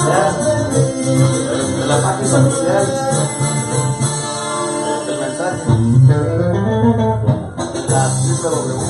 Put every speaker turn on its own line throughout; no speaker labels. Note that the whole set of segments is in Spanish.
oficial, en la página oficial, el mensaje, la www.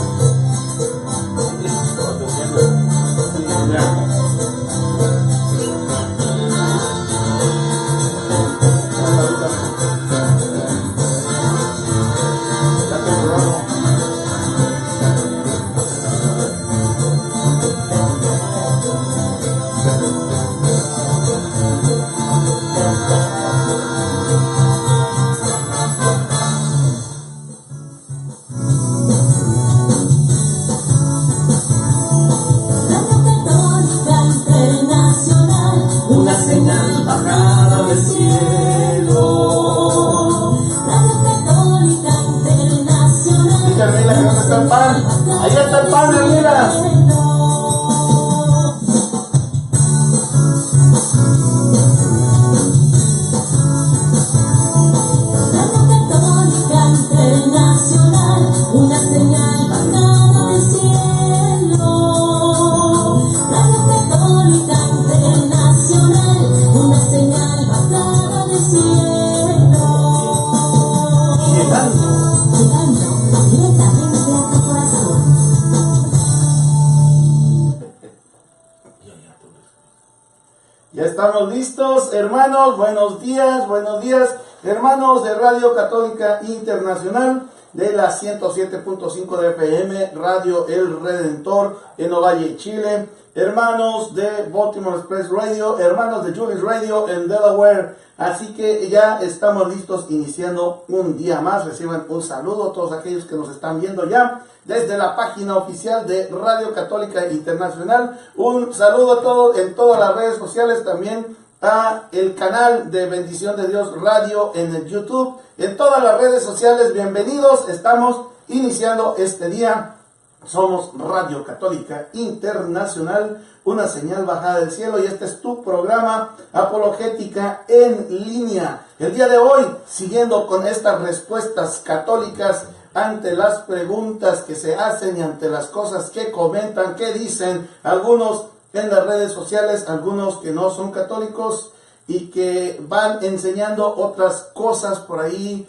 Ahí está el pan, mira. Ya estamos listos, hermanos. Buenos días, hermanos de Radio Católica Internacional de la 107.5 de FM, Radio El Redentor en Ovalle, Chile, hermanos de Baltimore Express Radio, hermanos de Julius Radio en Delaware. Así que ya estamos listos iniciando un día más. Reciban un saludo a todos aquellos que nos están viendo ya desde la página oficial de Radio Católica Internacional. Un saludo a todos en todas las redes sociales, también a el canal de Bendición de Dios Radio en el YouTube. En todas las redes sociales, bienvenidos. Estamos iniciando este día. Somos Radio Católica Internacional, una señal bajada del cielo, y este es tu programa Apologética en Línea. El día de hoy, siguiendo con estas respuestas católicas ante las preguntas que se hacen y ante las cosas que comentan, que dicen algunos en las redes sociales, algunos que no son católicos y que van enseñando otras cosas por ahí,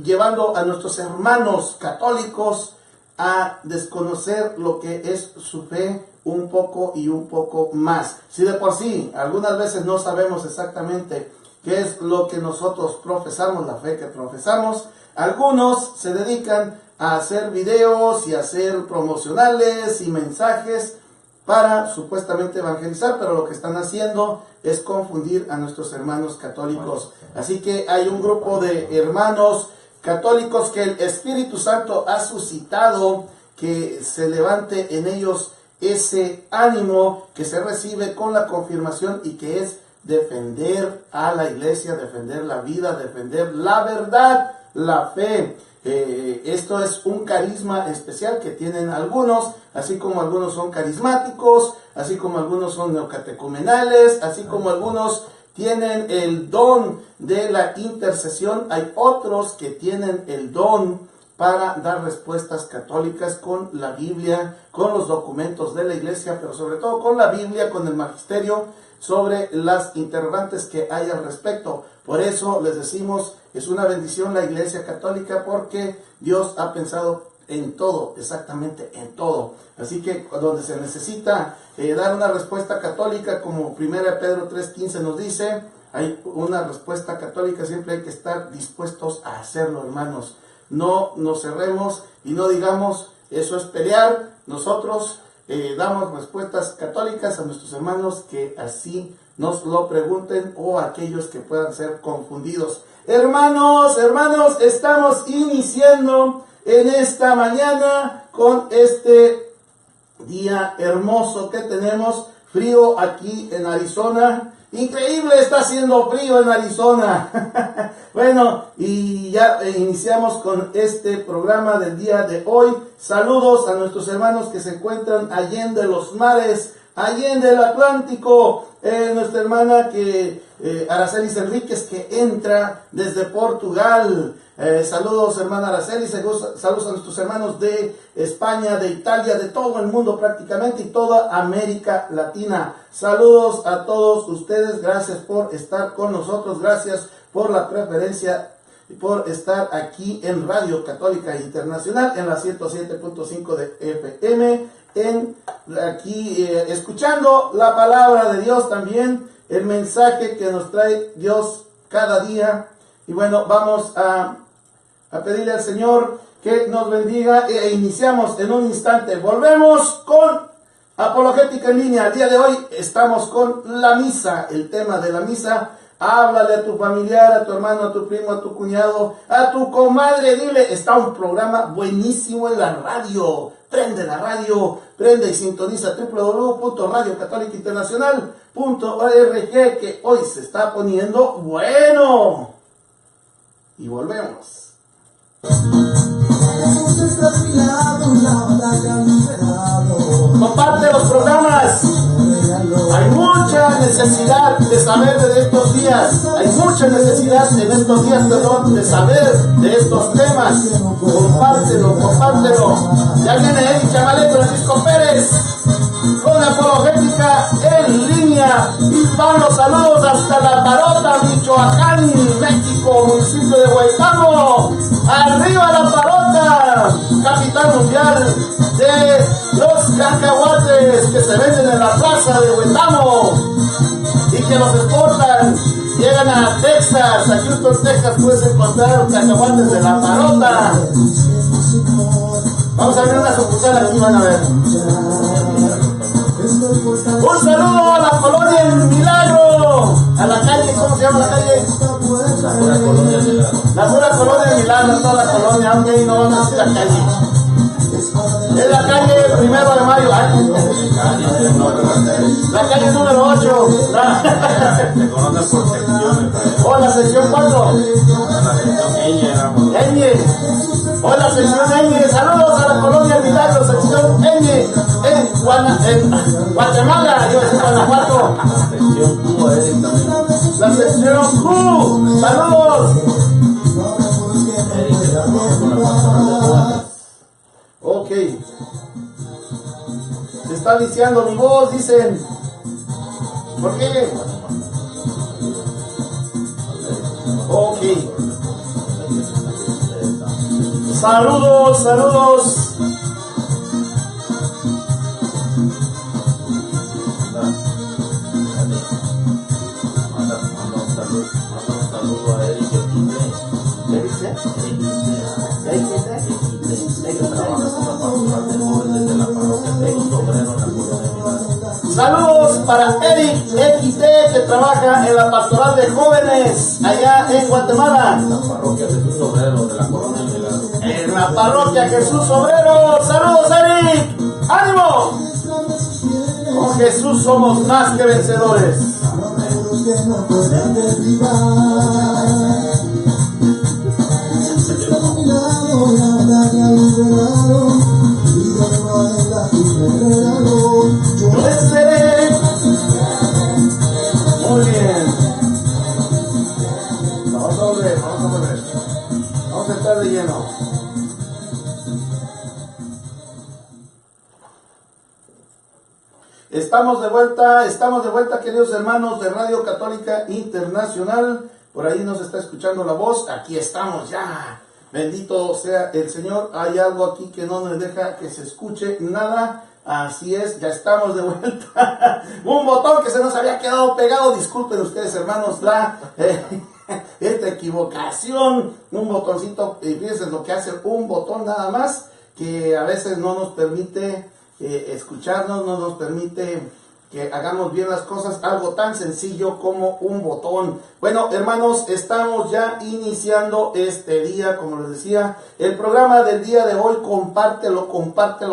llevando a nuestros hermanos católicos a desconocer lo que es su fe un poco y un poco más. Si de por sí algunas veces no sabemos exactamente qué es lo que nosotros profesamos, la fe que profesamos, algunos se dedican a hacer videos y a hacer promocionales y mensajes para supuestamente evangelizar, pero lo que están haciendo es confundir a nuestros hermanos católicos. Así que hay un grupo de hermanos católicos que el Espíritu Santo ha suscitado, que se levante en ellos ese ánimo que se recibe con la confirmación y que es defender a la iglesia, defender la vida, defender la verdad, la fe. Esto es un carisma especial que tienen algunos, así como algunos son carismáticos, así como algunos son neocatecumenales, así como algunos tienen el don de la intercesión. Hay otros que tienen el don para dar respuestas católicas con la Biblia, con los documentos de la iglesia, pero sobre todo con la Biblia, con el magisterio, sobre las interrogantes que hay al respecto. Por eso les decimos, es una bendición la iglesia católica, porque Dios ha pensado en todo, exactamente en todo. Así que donde se necesita dar una respuesta católica, como 1 Pedro 3:15 nos dice, hay una respuesta católica, siempre hay que estar dispuestos a hacerlo, hermanos. No nos cerremos y no digamos, eso es pelear. Nosotros damos respuestas católicas a nuestros hermanos que así nos lo pregunten, o a aquellos que puedan ser confundidos. Hermanos, estamos iniciando en esta mañana con este día hermoso que tenemos. Frío aquí en Arizona. Increíble, está haciendo frío en Arizona. Bueno, y ya iniciamos con este programa del día de hoy. Saludos a nuestros hermanos que se encuentran allende los mares, allende el Atlántico, nuestra hermana Aracelis Enríquez, que entra desde Portugal. Saludos, hermana Araceli, saludos a nuestros hermanos de España, de Italia, de todo el mundo prácticamente y toda América Latina. Saludos a todos ustedes, gracias por estar con nosotros, gracias por la preferencia y por estar aquí en Radio Católica Internacional en la 107.5 de FM, aquí escuchando la palabra de Dios también, el mensaje que nos trae Dios cada día. Y bueno, vamos a pedirle al Señor que nos bendiga e iniciamos en un instante. Volvemos con Apologética en Línea. El día de hoy estamos con la misa, el tema de la misa. Háblale a tu familiar, a tu hermano, a tu primo, a tu cuñado, a tu comadre, dile, está un programa buenísimo en la radio. Prende la radio, prende y sintoniza www.radiocatólicainternacional.org, que hoy se está poniendo bueno. Y volvemos. Comparte los programas. Hay mucha necesidad de saber de estos días. Hay mucha necesidad en estos días, de saber de estos temas. Compártelo, compártelo. Ya viene Eric Chavalé Francisco Pérez con Apologética en Línea. Y van los saludos hasta La Parota, Michoacán, México, municipio de Huetamo. Arriba La Parota, capital mundial de los cacahuates que se venden en la plaza de Huetamo y que los exportan. Llegan a Texas, a Houston, Texas, puedes encontrar los cacahuates de La Parota. Vamos a abrir una sucursal aquí, van a ver. Un saludo a la colonia El Milagro, a la calle, ¿cómo se llama la calle? La pura colonia Milagro. La pura colonia Milagro, toda la colonia, aunque no es la calle. Es la calle 1 de Mayo. La calle número 8. Se conoce por secciones. Oh, la sección 4. La sección Eñe. Oh, la sección Eñe. Saludos a la colonia Milagro, sección Eñe. En Guatemala, yo en Guanajuato. La sección Q, la sección Q. Saludos. Ok. Se está viciando mi voz, dicen. ¿Por qué? Ok. Saludos, saludos. Manda un saludo a Eric. ¿Qué dice? Saludos para Eric XT, que trabaja en la pastoral de jóvenes allá en Guatemala. La parroquia Jesús Obrero de la colonia Milagro. En la parroquia Jesús Obrero. Saludos, Eric. ¡Ánimo! Con Jesús somos más que vencedores. Muy bien. Vamos a volver. Vamos a estar de lleno. Estamos de vuelta, queridos hermanos de Radio Católica Internacional. Por ahí nos está escuchando la voz. Aquí estamos ya. Bendito sea el Señor. Hay algo aquí que no nos deja que se escuche nada. Así es, ya estamos de vuelta. Un botón que se nos había quedado pegado. Disculpen ustedes, hermanos, esta equivocación. Un botoncito, y fíjense lo que hace un botón nada más, que a veces no nos permite escucharnos, no nos permite que hagamos bien las cosas, algo tan sencillo como un botón. Bueno, hermanos, estamos ya iniciando este día, como les decía, el programa del día de hoy. Compártelo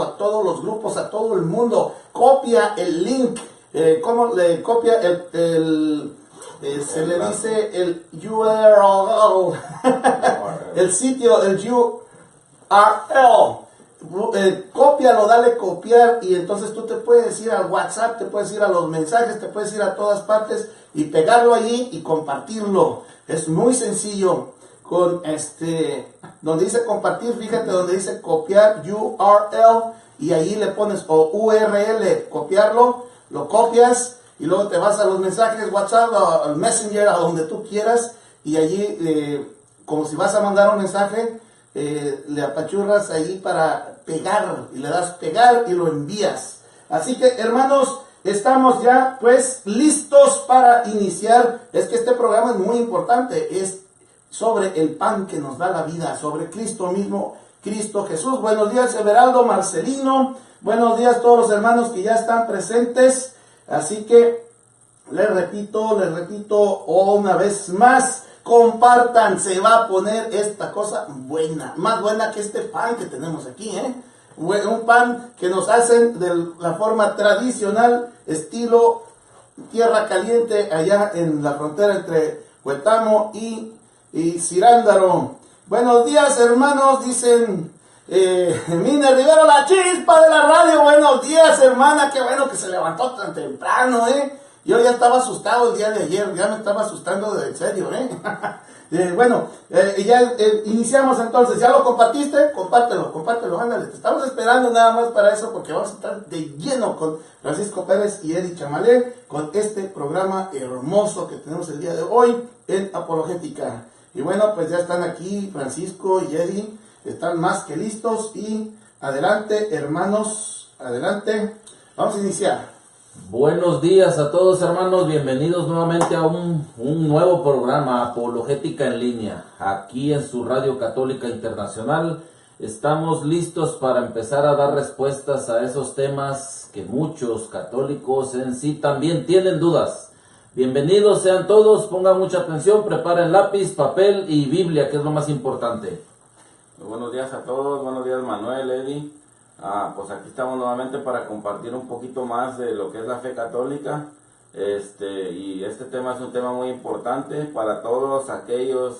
a todos los grupos, a todo el mundo. Copia el link, ¿cómo le copia se le dice el URL, el sitio, el URL. cópialo, dale copiar y entonces tú te puedes ir al WhatsApp, te puedes ir a los mensajes, te puedes ir a todas partes y pegarlo allí y compartirlo. Es muy sencillo. Con donde dice compartir, fíjate donde dice copiar URL y ahí le pones o URL, copiarlo, lo copias y luego te vas a los mensajes, WhatsApp, al Messenger, a donde tú quieras y allí como si vas a mandar un mensaje, le apachurras ahí para pegar y le das pegar y lo envías. Así que hermanos, estamos ya pues listos para iniciar. Es que este programa es muy importante, es sobre el pan que nos da la vida, sobre Cristo mismo, Cristo Jesús. Buenos días Everaldo, Marcelino, buenos días a todos los hermanos que ya están presentes. Así que les repito una vez más, compartan, se va a poner esta cosa buena, más buena que este pan que tenemos aquí, un pan que nos hacen de la forma tradicional, estilo tierra caliente, allá en la frontera entre Huetamo y Cirándaro. Buenos días hermanos, dicen Mine Rivero, la chispa de la radio. Buenos días hermana, qué bueno que se levantó tan temprano, Yo ya estaba asustado el día de ayer, ya me estaba asustando de en serio, ya iniciamos entonces. ¿Ya lo compartiste? Compártelo, ándale. Te estamos esperando nada más para eso porque vamos a estar de lleno con Francisco Pérez y Eddie Chamalé con este programa hermoso que tenemos el día de hoy en Apologética. Y bueno, pues ya están aquí Francisco y Eddie, están más que listos y adelante hermanos, adelante. Vamos a iniciar.
Buenos días a todos hermanos, bienvenidos nuevamente a un nuevo programa Apologética en línea, aquí en su Radio Católica Internacional. Estamos listos para empezar a dar respuestas a esos temas que muchos católicos en sí también tienen dudas. Bienvenidos sean todos, pongan mucha atención, preparen lápiz, papel y Biblia, que es lo más importante.
Muy buenos días a todos, buenos días Manuel, Eddie. Pues aquí estamos nuevamente para compartir un poquito más de lo que es la fe católica. Y este tema es un tema muy importante para todos aquellos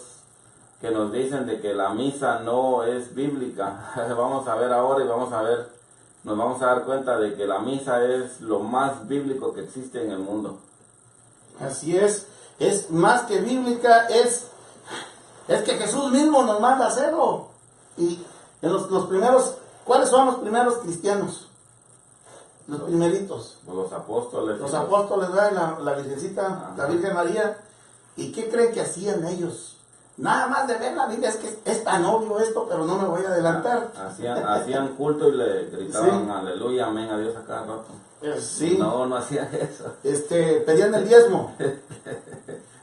que nos dicen de que la misa no es bíblica. Vamos a ver ahora y nos vamos a dar cuenta de que la misa es lo más bíblico que existe en el mundo.
Así es más que bíblica, es que Jesús mismo nos manda a hacerlo. Y en los primeros, ¿cuáles son los primeros cristianos? Los primeritos.
Los apóstoles.
Los apóstoles, la Virgencita, ajá, la Virgen María. ¿Y qué creen que hacían ellos? Nada más de ver la Biblia, es que es tan obvio esto, pero no me voy a adelantar.
Hacían culto y le gritaban sí, aleluya, amén a Dios a cada rato.
Sí.
No hacían eso.
Pedían el diezmo.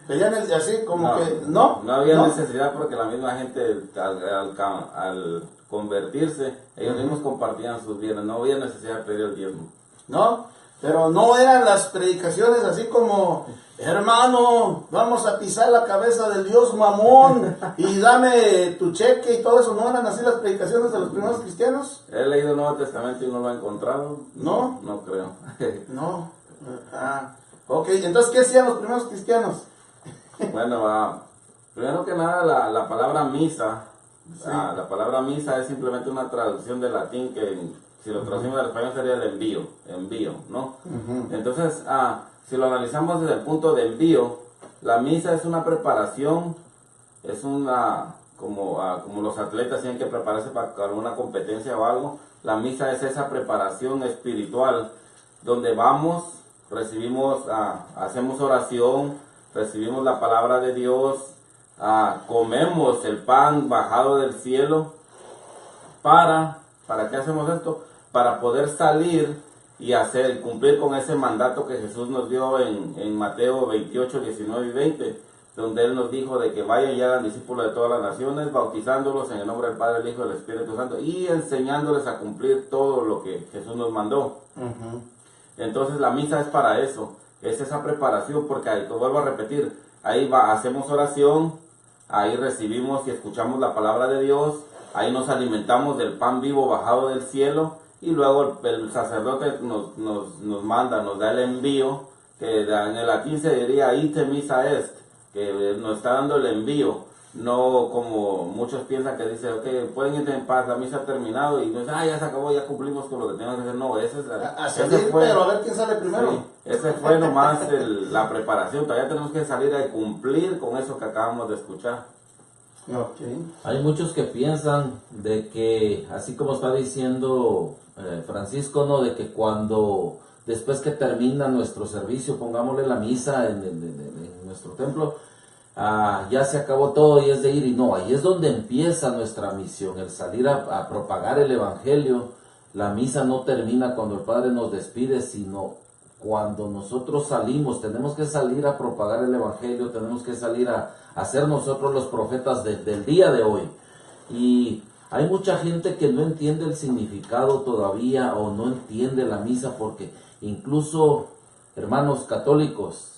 Pedían así como que no
había necesidad porque la misma gente al convertirse, ellos mismos compartían sus bienes, no había necesidad de pedir el diezmo.
No, pero no eran las predicaciones así como, hermano, vamos a pisar la cabeza del Dios Mamón y dame tu cheque y todo eso. ¿No eran así las predicaciones de los primeros cristianos?
He leído el Nuevo Testamento y no lo he encontrado.
¿No?
No creo.
No. Ok, entonces ¿qué hacían los primeros cristianos?
Bueno, primero que nada la palabra misa,
sí,
la palabra misa es simplemente una traducción del latín que si lo traducimos al español sería el envío, ¿no? Uh-huh. Entonces, si lo analizamos desde el punto de envío, la misa es una preparación, es como los atletas tienen que prepararse para una competencia o algo, la misa es esa preparación espiritual, donde vamos, recibimos, hacemos oración, recibimos la palabra de Dios, comemos el pan bajado del cielo. ¿Para qué hacemos esto? Para poder salir y cumplir con ese mandato que Jesús nos dio en Mateo 28, 19 y 20, donde Él nos dijo de que vayan y hagan discípulos de todas las naciones, bautizándolos en el nombre del Padre, del Hijo y del Espíritu Santo, y enseñándoles a cumplir todo lo que Jesús nos mandó. Uh-huh. Entonces la misa es para eso, es esa preparación, porque ahí, te vuelvo a repetir, ahí hacemos oración, ahí recibimos y escuchamos la palabra de Dios, ahí nos alimentamos del pan vivo bajado del cielo, y luego el sacerdote nos manda, nos da el envío, que en el latín se diría ite missa est, que nos está dando el envío no como muchos piensan que dice, ok, pueden irte en paz, la misa ha terminado y dicen, ya se acabó, ya cumplimos con lo que teníamos que hacer. No,
pero a ver quién sale primero.
Sí, ese fue nomás la preparación, todavía tenemos que salir a cumplir con eso que acabamos de escuchar.
Okay.
Hay muchos que piensan de que, así como está diciendo Francisco, ¿no? De que cuando, después que termina nuestro servicio, pongámosle la misa en nuestro templo, ya se acabó todo y es de ir. Y no, ahí es donde empieza nuestra misión, el salir a propagar el evangelio. La misa no termina cuando el Padre nos despide, sino cuando nosotros salimos. Tenemos que salir a propagar el evangelio, tenemos que salir a ser nosotros los profetas del día de hoy. Y hay mucha gente que no entiende el significado todavía o no entiende la misa, porque incluso, hermanos católicos,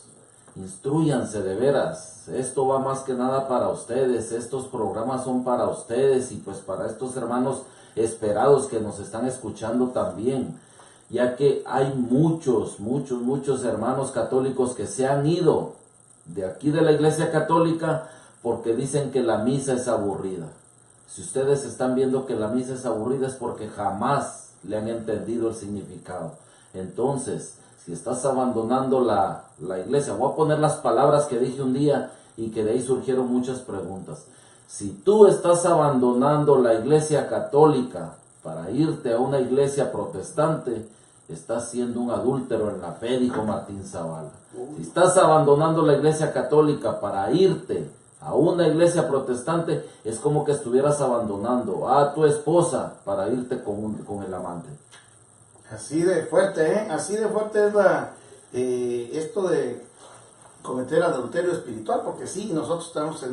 instrúyanse de veras. Esto va más que nada para ustedes, estos programas son para ustedes y pues para estos hermanos esperados que nos están escuchando también, ya que hay muchos hermanos católicos que se han ido de aquí de la Iglesia Católica porque dicen que la misa es aburrida. Si ustedes están viendo que la misa es aburrida es porque jamás le han entendido el significado. Entonces, si estás abandonando la iglesia, voy a poner las palabras que dije un día y que de ahí surgieron muchas preguntas. Si tú estás abandonando la Iglesia Católica para irte a una iglesia protestante, estás siendo un adúltero en la fe, dijo Martín Zavala. Si estás abandonando la Iglesia Católica para irte a una iglesia protestante, es como que estuvieras abandonando a tu esposa para irte con el amante.
Así de fuerte, así de fuerte es esto de cometer adulterio espiritual, porque sí, nosotros estamos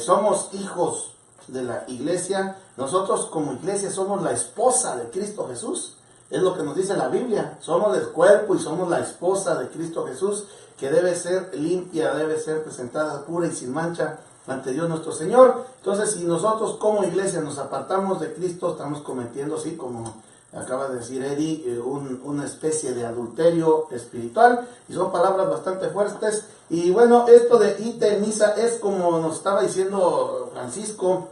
somos hijos de la iglesia, nosotros como iglesia somos la esposa de Cristo Jesús, es lo que nos dice la Biblia, somos el cuerpo y somos la esposa de Cristo Jesús, que debe ser limpia, debe ser presentada pura y sin mancha ante Dios nuestro Señor. Entonces, si nosotros como iglesia nos apartamos de Cristo, estamos cometiendo, sí, como acaba de decir Eddie, una especie de adulterio espiritual, y son palabras bastante fuertes. Y bueno, esto de ite misa es como nos estaba diciendo Francisco,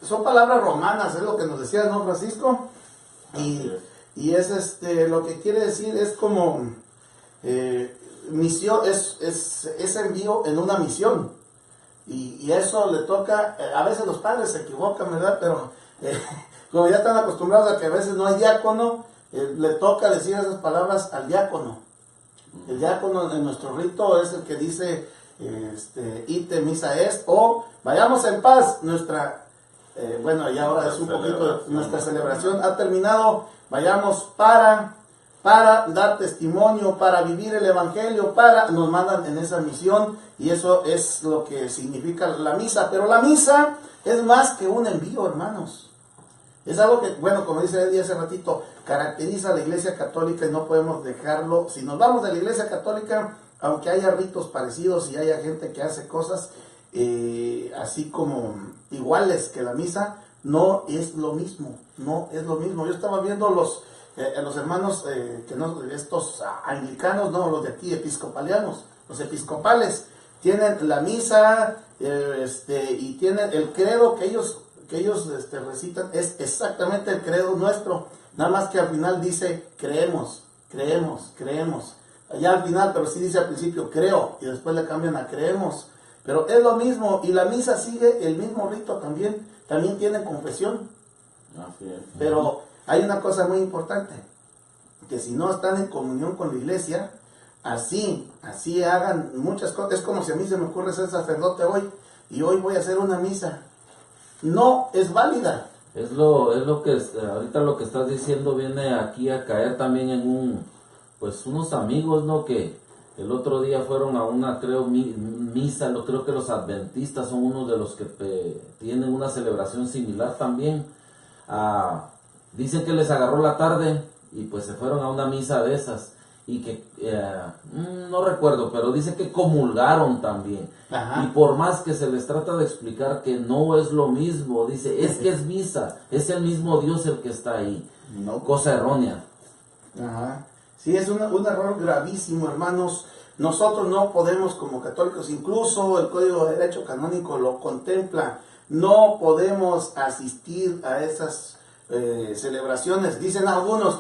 son palabras romanas, es lo que nos decía, ¿no, Francisco? Y es lo que quiere decir es como misión, es envío en una misión, y eso le toca, a veces los padres se equivocan, ¿verdad? Pero como ya están acostumbrados a que a veces no hay diácono, le toca decir esas palabras al diácono. El diácono en nuestro rito es el que dice, ite misa est, o vayamos en paz, nuestra, bueno, y ahora es un poquito, nuestra celebración ha terminado, vayamos para dar testimonio, para vivir el evangelio, nos mandan en esa misión, y eso es lo que significa la misa. Pero la misa es más que un envío, hermanos. Es algo que, bueno, como dice Eddie hace ratito, caracteriza a la Iglesia Católica y no podemos dejarlo. Si nos vamos de la Iglesia Católica, aunque haya ritos parecidos y haya gente que hace cosas así como iguales que la misa, no es lo mismo, no es lo mismo. Yo estaba viendo los hermanos, que no, estos anglicanos, no, los de aquí, episcopalianos, los episcopales, tienen la misa y tienen el credo que ellos recitan, es exactamente el credo nuestro, nada más que al final dice creemos, allá al final, pero sí dice al principio creo, y después le cambian a creemos, pero es lo mismo, y la misa sigue el mismo rito también tiene confesión.
Así es.
Pero hay una cosa muy importante, que si no están en comunión con la iglesia, así hagan muchas cosas. Es como si a mí se me ocurre ser sacerdote hoy, y hoy voy a hacer una misa, no es válida.
Es lo que ahorita lo que estás diciendo viene aquí a caer también en unos amigos, ¿no? Que el otro día fueron a una, creo, misa, creo que los adventistas son unos de los que tienen una celebración similar también. Dicen que les agarró la tarde y pues se fueron a una misa de esas, y que no recuerdo, pero dice que comulgaron también. Ajá. Y por más que se les trata de explicar que no es lo mismo, dice, es que es misa, es el mismo Dios el que está ahí. No. Cosa errónea.
Ajá. Sí, es un error gravísimo, hermanos, Nosotros no podemos como católicos, incluso el Código de Derecho Canónico lo contempla, no podemos asistir a esas celebraciones. Dicen algunos,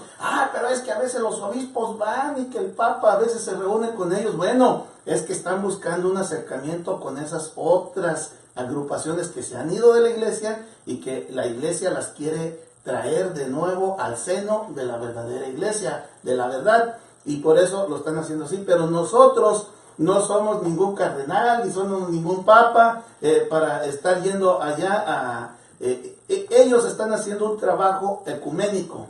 pero es que a veces los obispos van y que el Papa a veces se reúne con ellos. Bueno, es que están buscando un acercamiento con esas otras agrupaciones que se han ido de la iglesia y que la iglesia las quiere traer de nuevo al seno de la verdadera iglesia, de la verdad, y por eso lo están haciendo así. Pero nosotros no somos ningún cardenal, ni somos ningún papa para estar yendo allá a... ellos están haciendo un trabajo ecuménico,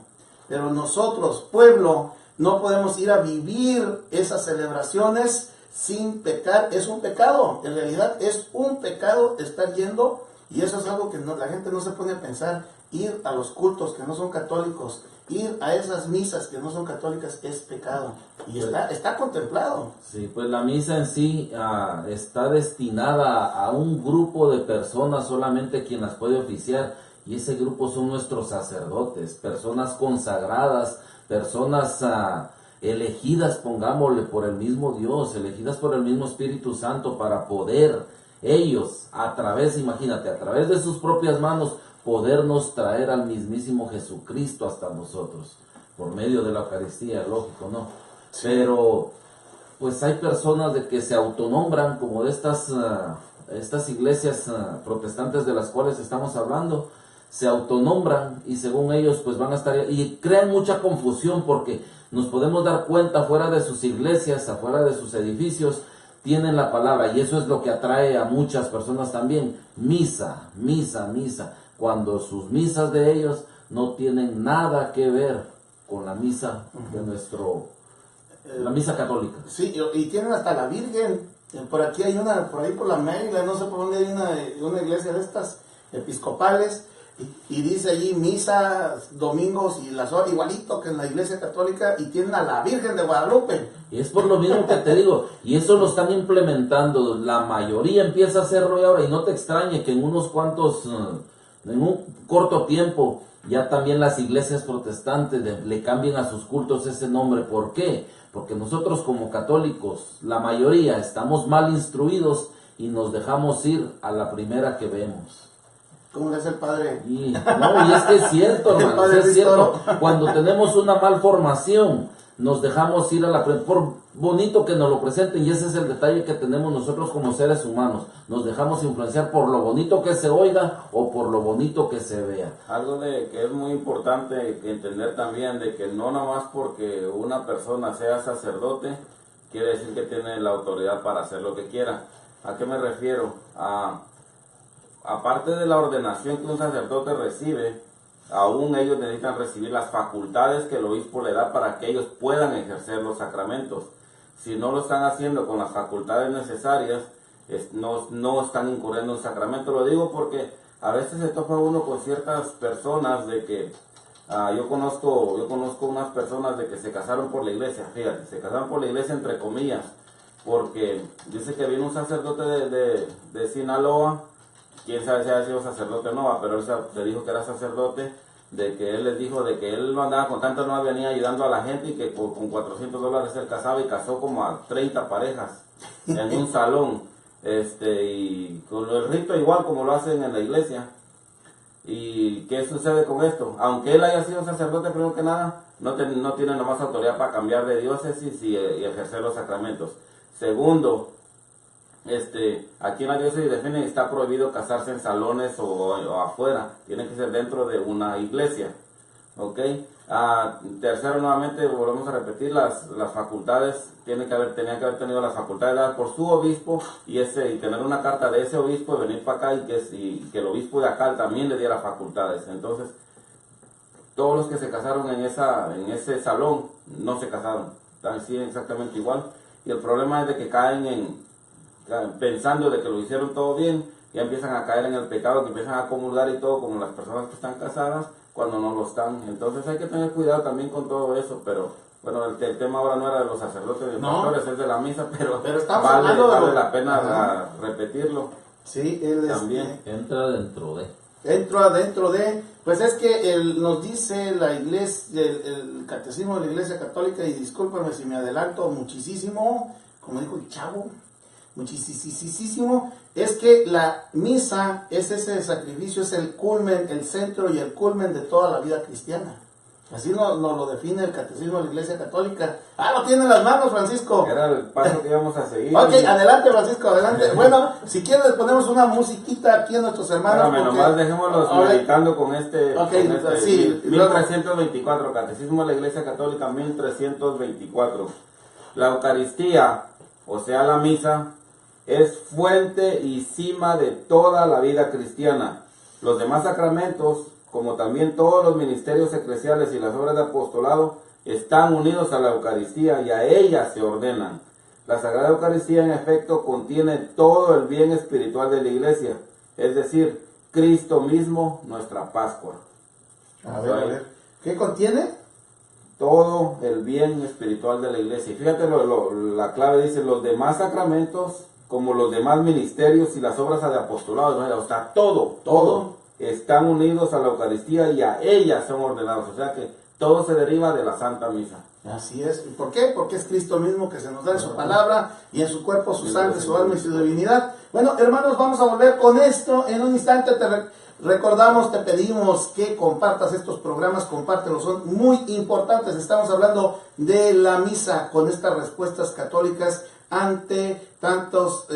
pero nosotros, pueblo, no podemos ir a vivir esas celebraciones sin pecar. Es un pecado, en realidad es un pecado estar yendo, y eso es algo que la gente no se pone a pensar. Ir a los cultos que no son católicos, ir a esas misas que no son católicas es pecado, y está contemplado.
Sí, pues la misa en sí está destinada a un grupo de personas solamente quien las puede oficiar, y ese grupo son nuestros sacerdotes, personas consagradas, personas elegidas, pongámosle, por el mismo Dios, elegidas por el mismo Espíritu Santo para poder ellos, imagínate, a través de sus propias manos, podernos traer al mismísimo Jesucristo hasta nosotros, por medio de la Eucaristía, lógico, ¿no? Sí. Pero, pues hay personas de que se autonombran, como de estas iglesias protestantes de las cuales estamos hablando, se autonombran y según ellos pues van a estar, y crean mucha confusión, porque nos podemos dar cuenta afuera de sus iglesias, afuera de sus edificios, tienen la palabra, y eso es lo que atrae a muchas personas también, misa, misa, misa, cuando sus misas de ellos no tienen nada que ver con la misa de la misa católica.
Sí, y tienen hasta la Virgen. Por aquí hay una, por ahí por la Mérida, no sé por dónde hay una iglesia de estas episcopales, y dice allí misa domingos y las horas, igualito que en la iglesia católica, y tienen a la Virgen de Guadalupe.
Y es por lo mismo que te digo, y eso lo están implementando, la mayoría empieza a hacerlo ahora, y no te extrañe que en en un corto tiempo, ya también las iglesias protestantes le cambien a sus cultos ese nombre. ¿Por qué? Porque nosotros como católicos, la mayoría, estamos mal instruidos y nos dejamos ir a la primera que vemos.
¿Cómo es el padre?
Y es que es cierto, hermano, es cierto. Cuando tenemos una malformación, nos dejamos ir por bonito que nos lo presenten, y ese es el detalle que tenemos nosotros como seres humanos. Nos dejamos influenciar por lo bonito que se oiga o por lo bonito que se vea.
Algo que es muy importante entender también, de que no nomás porque una persona sea sacerdote, quiere decir que tiene la autoridad para hacer lo que quiera. ¿A qué me refiero? Aparte de la ordenación que un sacerdote recibe, aún ellos necesitan recibir las facultades que el obispo le da para que ellos puedan ejercer los sacramentos. Si no lo están haciendo con las facultades necesarias, no están incurriendo en sacramento. Lo digo porque a veces se topa uno con ciertas personas de que, yo conozco unas personas de que se casaron por la iglesia, fíjate, se casaron por la iglesia entre comillas, porque dice que vino un sacerdote de Sinaloa, quién sabe si ha sido sacerdote o no, pero él se dijo que era sacerdote, de que él les dijo de que él no andaba con tanto, no venía ayudando a la gente, y que con $400 él casaba, y casó como a 30 parejas en un salón, y con el rito igual como lo hacen en la iglesia. ¿Y qué sucede con esto? Aunque él haya sido sacerdote, primero que nada, no tiene nomás autoridad para cambiar de diócesis y ejercer los sacramentos. Segundo, aquí en la diócesis de Phoenix está prohibido casarse en salones o afuera, tiene que ser dentro de una iglesia, ¿ok? Tercero, nuevamente volvemos a repetir, las facultades, tenían que haber tenido las facultades dadas por su obispo, y tener una carta de ese obispo y venir para acá, y que el obispo de acá también le diera facultades. Entonces, todos los que se casaron en ese salón no se casaron, están sí, exactamente igual, y el problema es de que caen pensando de que lo hicieron todo bien, ya empiezan a caer en el pecado, que empiezan a comulgar y todo, como las personas que están casadas, cuando no lo están. Entonces hay que tener cuidado también con todo eso. Pero bueno, el tema ahora no era de los sacerdotes y pastores, es de la misa, pero vale la pena repetirlo.
Sí, él
también entra dentro
de, pues es que nos dice la iglesia, el catecismo de la Iglesia Católica, y discúlpame si me adelanto muchísimo, como dijo el chavo, muchísimo, es que la misa es ese sacrificio, es el culmen, el centro y el culmen de toda la vida cristiana. Así nos lo define el Catecismo de la Iglesia Católica. Lo tiene en las manos, Francisco.
Era el paso que íbamos a seguir.
Ok, adelante, Francisco, adelante. Bueno, si quieres les ponemos una musiquita aquí a nuestros hermanos.
Espérame, nomás dejémoslos meditando con este,
sí,
1324, Catecismo de la Iglesia Católica 1324. La Eucaristía, o sea la misa, es fuente y cima de toda la vida cristiana. Los demás sacramentos, como también todos los ministerios eclesiales y las obras de apostolado, están unidos a la Eucaristía y a ella se ordenan. La Sagrada Eucaristía, en efecto, contiene todo el bien espiritual de la Iglesia, es decir, Cristo mismo, nuestra Pascua.
A ver. ¿Qué contiene?
Todo el bien espiritual de la Iglesia. Y fíjate, la clave dice, los demás sacramentos, como los demás ministerios y las obras de apostolado, ¿no? O sea, todo están unidos a la Eucaristía y a ella son ordenados. O sea que todo se deriva de la Santa Misa.
Así es. ¿Y por qué? Porque es Cristo mismo que se nos da en su palabra y en su cuerpo, su sangre, su alma y su divinidad. Bueno, hermanos, vamos a volver con esto. En un instante recordamos, te pedimos que compartas estos programas, compártelos, son muy importantes. Estamos hablando de la misa con estas respuestas católicas ante tantos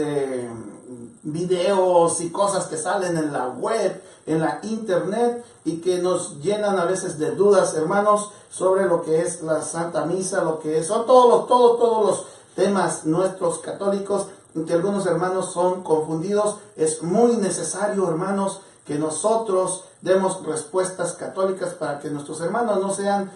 videos y cosas que salen en la web, en la internet, y que nos llenan a veces de dudas, hermanos, sobre lo que es la Santa Misa, lo que son todos los temas nuestros católicos, en que algunos hermanos son confundidos. Es muy necesario, hermanos, que nosotros demos respuestas católicas para que nuestros hermanos no sean,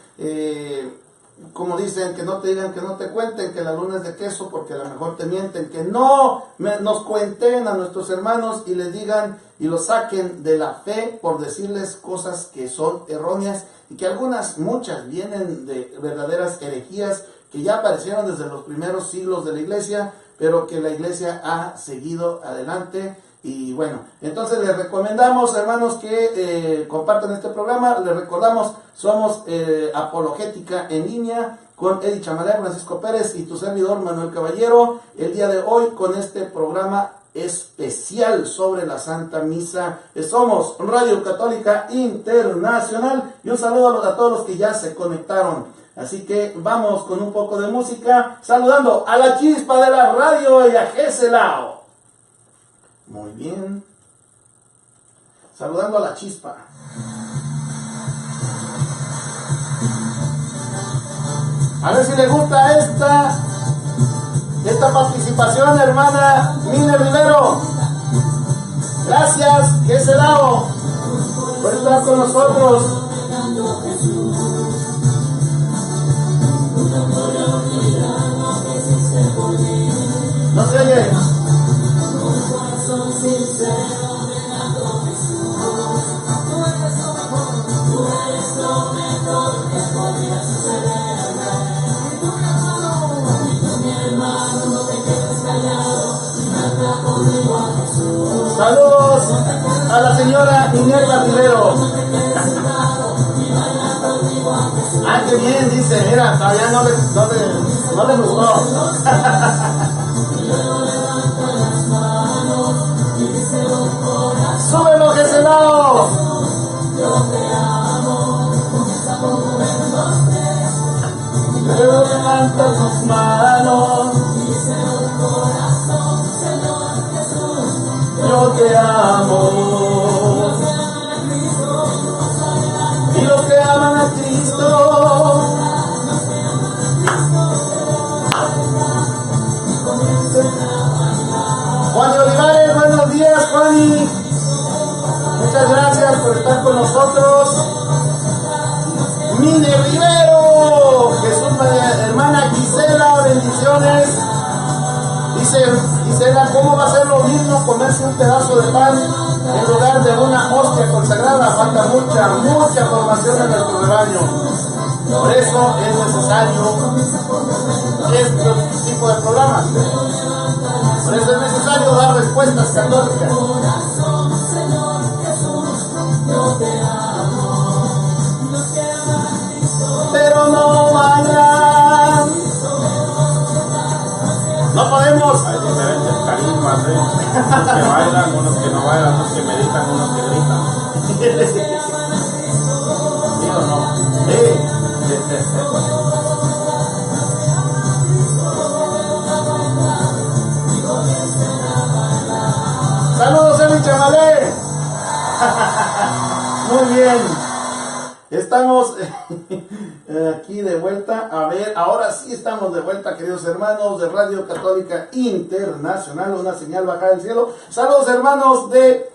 como dicen, que no te digan, que no te cuenten, que la luna es de queso, porque a lo mejor te mienten, que no nos cuenten a nuestros hermanos y les digan y los saquen de la fe por decirles cosas que son erróneas, y que muchas vienen de verdaderas herejías que ya aparecieron desde los primeros siglos de la Iglesia, pero que la Iglesia ha seguido adelante. Y bueno, entonces les recomendamos, hermanos, que compartan este programa. Les recordamos, somos Apologética en Línea con Eddie Chamalé, Francisco Pérez y tu servidor Manuel Caballero. El día de hoy con este programa especial sobre la Santa Misa. Somos Radio Católica Internacional, y un saludo a todos los que ya se conectaron. Así que vamos con un poco de música, saludando a la chispa de la radio y a Geselao. Muy bien. Saludando a la chispa. A ver si le gusta esta participación, hermana Mine Rivero. Gracias, Geselao, por estar con nosotros. No se oye. Saludos a la señora Minerva Rivero. Qué bien, dice, mira, todavía no le gustó. ¡Súbelo, Geselao! Pero levanta tus manos. Yo te amo. Y los que aman a Cristo, Juan Olivares, buenos días, Juani. Muchas gracias por estar con nosotros. Mine Rivero, Jesús, hermana Gisela, bendiciones. Dice Gisela, ¿cómo va a ser lo mismo comerse un pedazo de pan en lugar de una hostia consagrada? Falta mucha formación en nuestro rebaño. Por eso es necesario este tipo de programas. Por eso es necesario dar respuestas católicas. Pero no vayan. No
Hay diferentes carismas, unos que bailan, unos que no bailan, unos que meditan, unos que gritan. ¿Sí o no?
¡Saludos, Eli Chamalé! Muy bien. Estamos aquí de vuelta. A ver, ahora sí estamos de vuelta, queridos hermanos de Radio Católica Internacional, una señal bajada del cielo. Saludos, hermanos de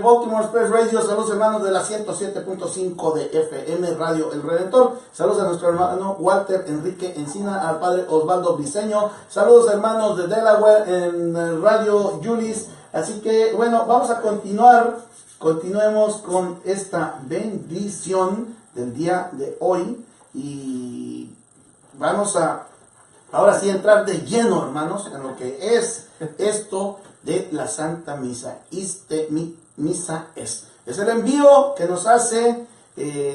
Baltimore Express Radio. Saludos, hermanos de la 107.5 de FM Radio El Redentor. Saludos a nuestro hermano Walter Enrique Encina, al padre Osvaldo Briceño. Saludos, hermanos de Delaware en Radio Julis. Así que, bueno, vamos a continuar. Continuemos con esta bendición del día de hoy y vamos a ahora sí entrar de lleno, hermanos, en lo que es esto de la Santa Misa. Misa es el envío que nos hace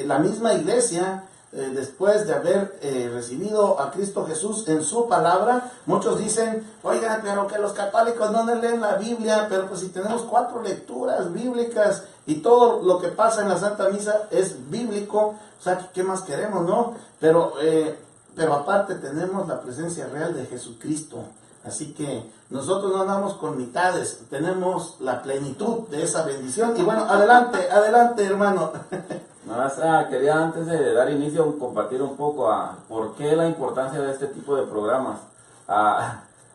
la misma iglesia después de haber recibido a Cristo Jesús en su palabra. Muchos dicen, oigan, pero que los católicos no leen la Biblia, pero pues si tenemos 4 lecturas bíblicas y todo lo que pasa en la Santa Misa es bíblico, o sea, ¿qué más queremos, no? Pero aparte tenemos la presencia real de Jesucristo, así que nosotros no andamos con mitades, tenemos la plenitud de esa bendición. Y bueno, adelante, hermano.
Quería antes de dar inicio compartir un poco a por qué la importancia de este tipo de programas.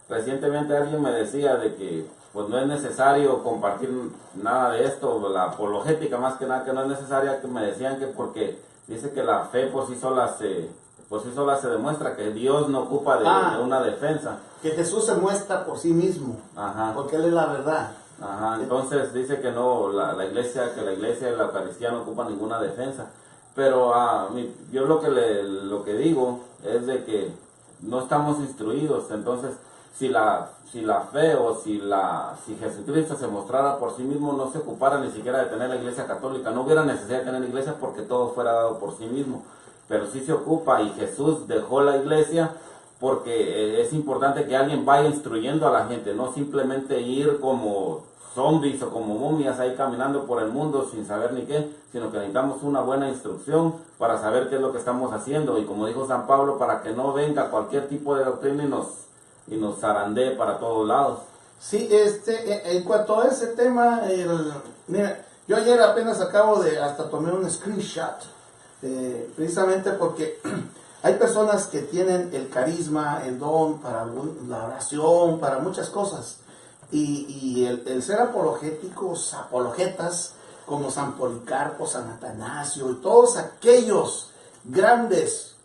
Recientemente alguien me decía de que pues no es necesario compartir nada de esto, la apologética más que nada, que no es necesaria, que me decían que porque dice que la fe por sí sola se demuestra, que Dios no ocupa de una defensa.
Que Jesús se muestra por sí mismo, porque Él es la verdad.
Entonces dice que no, la iglesia y la Eucaristía no ocupan ninguna defensa. Pero yo lo que digo es de que no estamos instruidos. Entonces, si la fe o si Jesucristo se mostrara por sí mismo, no se ocupara ni siquiera de tener la iglesia católica. No hubiera necesidad de tener iglesia porque todo fuera dado por sí mismo. Pero sí se ocupa, y Jesús dejó la iglesia porque es importante que alguien vaya instruyendo a la gente, no simplemente ir como zombies o como momias ahí caminando por el mundo sin saber ni qué, sino que necesitamos una buena instrucción para saber qué es lo que estamos haciendo, y como dijo San Pablo, para que no venga cualquier tipo de doctrina y nos zarandee para todos lados.
Sí, en cuanto a ese tema, mira, yo ayer apenas hasta tomé un screenshot, precisamente porque hay personas que tienen el carisma, el don para la oración, para muchas cosas. Y el ser apologéticos, apologetas, como San Policarpo, San Atanasio y todos aquellos grandes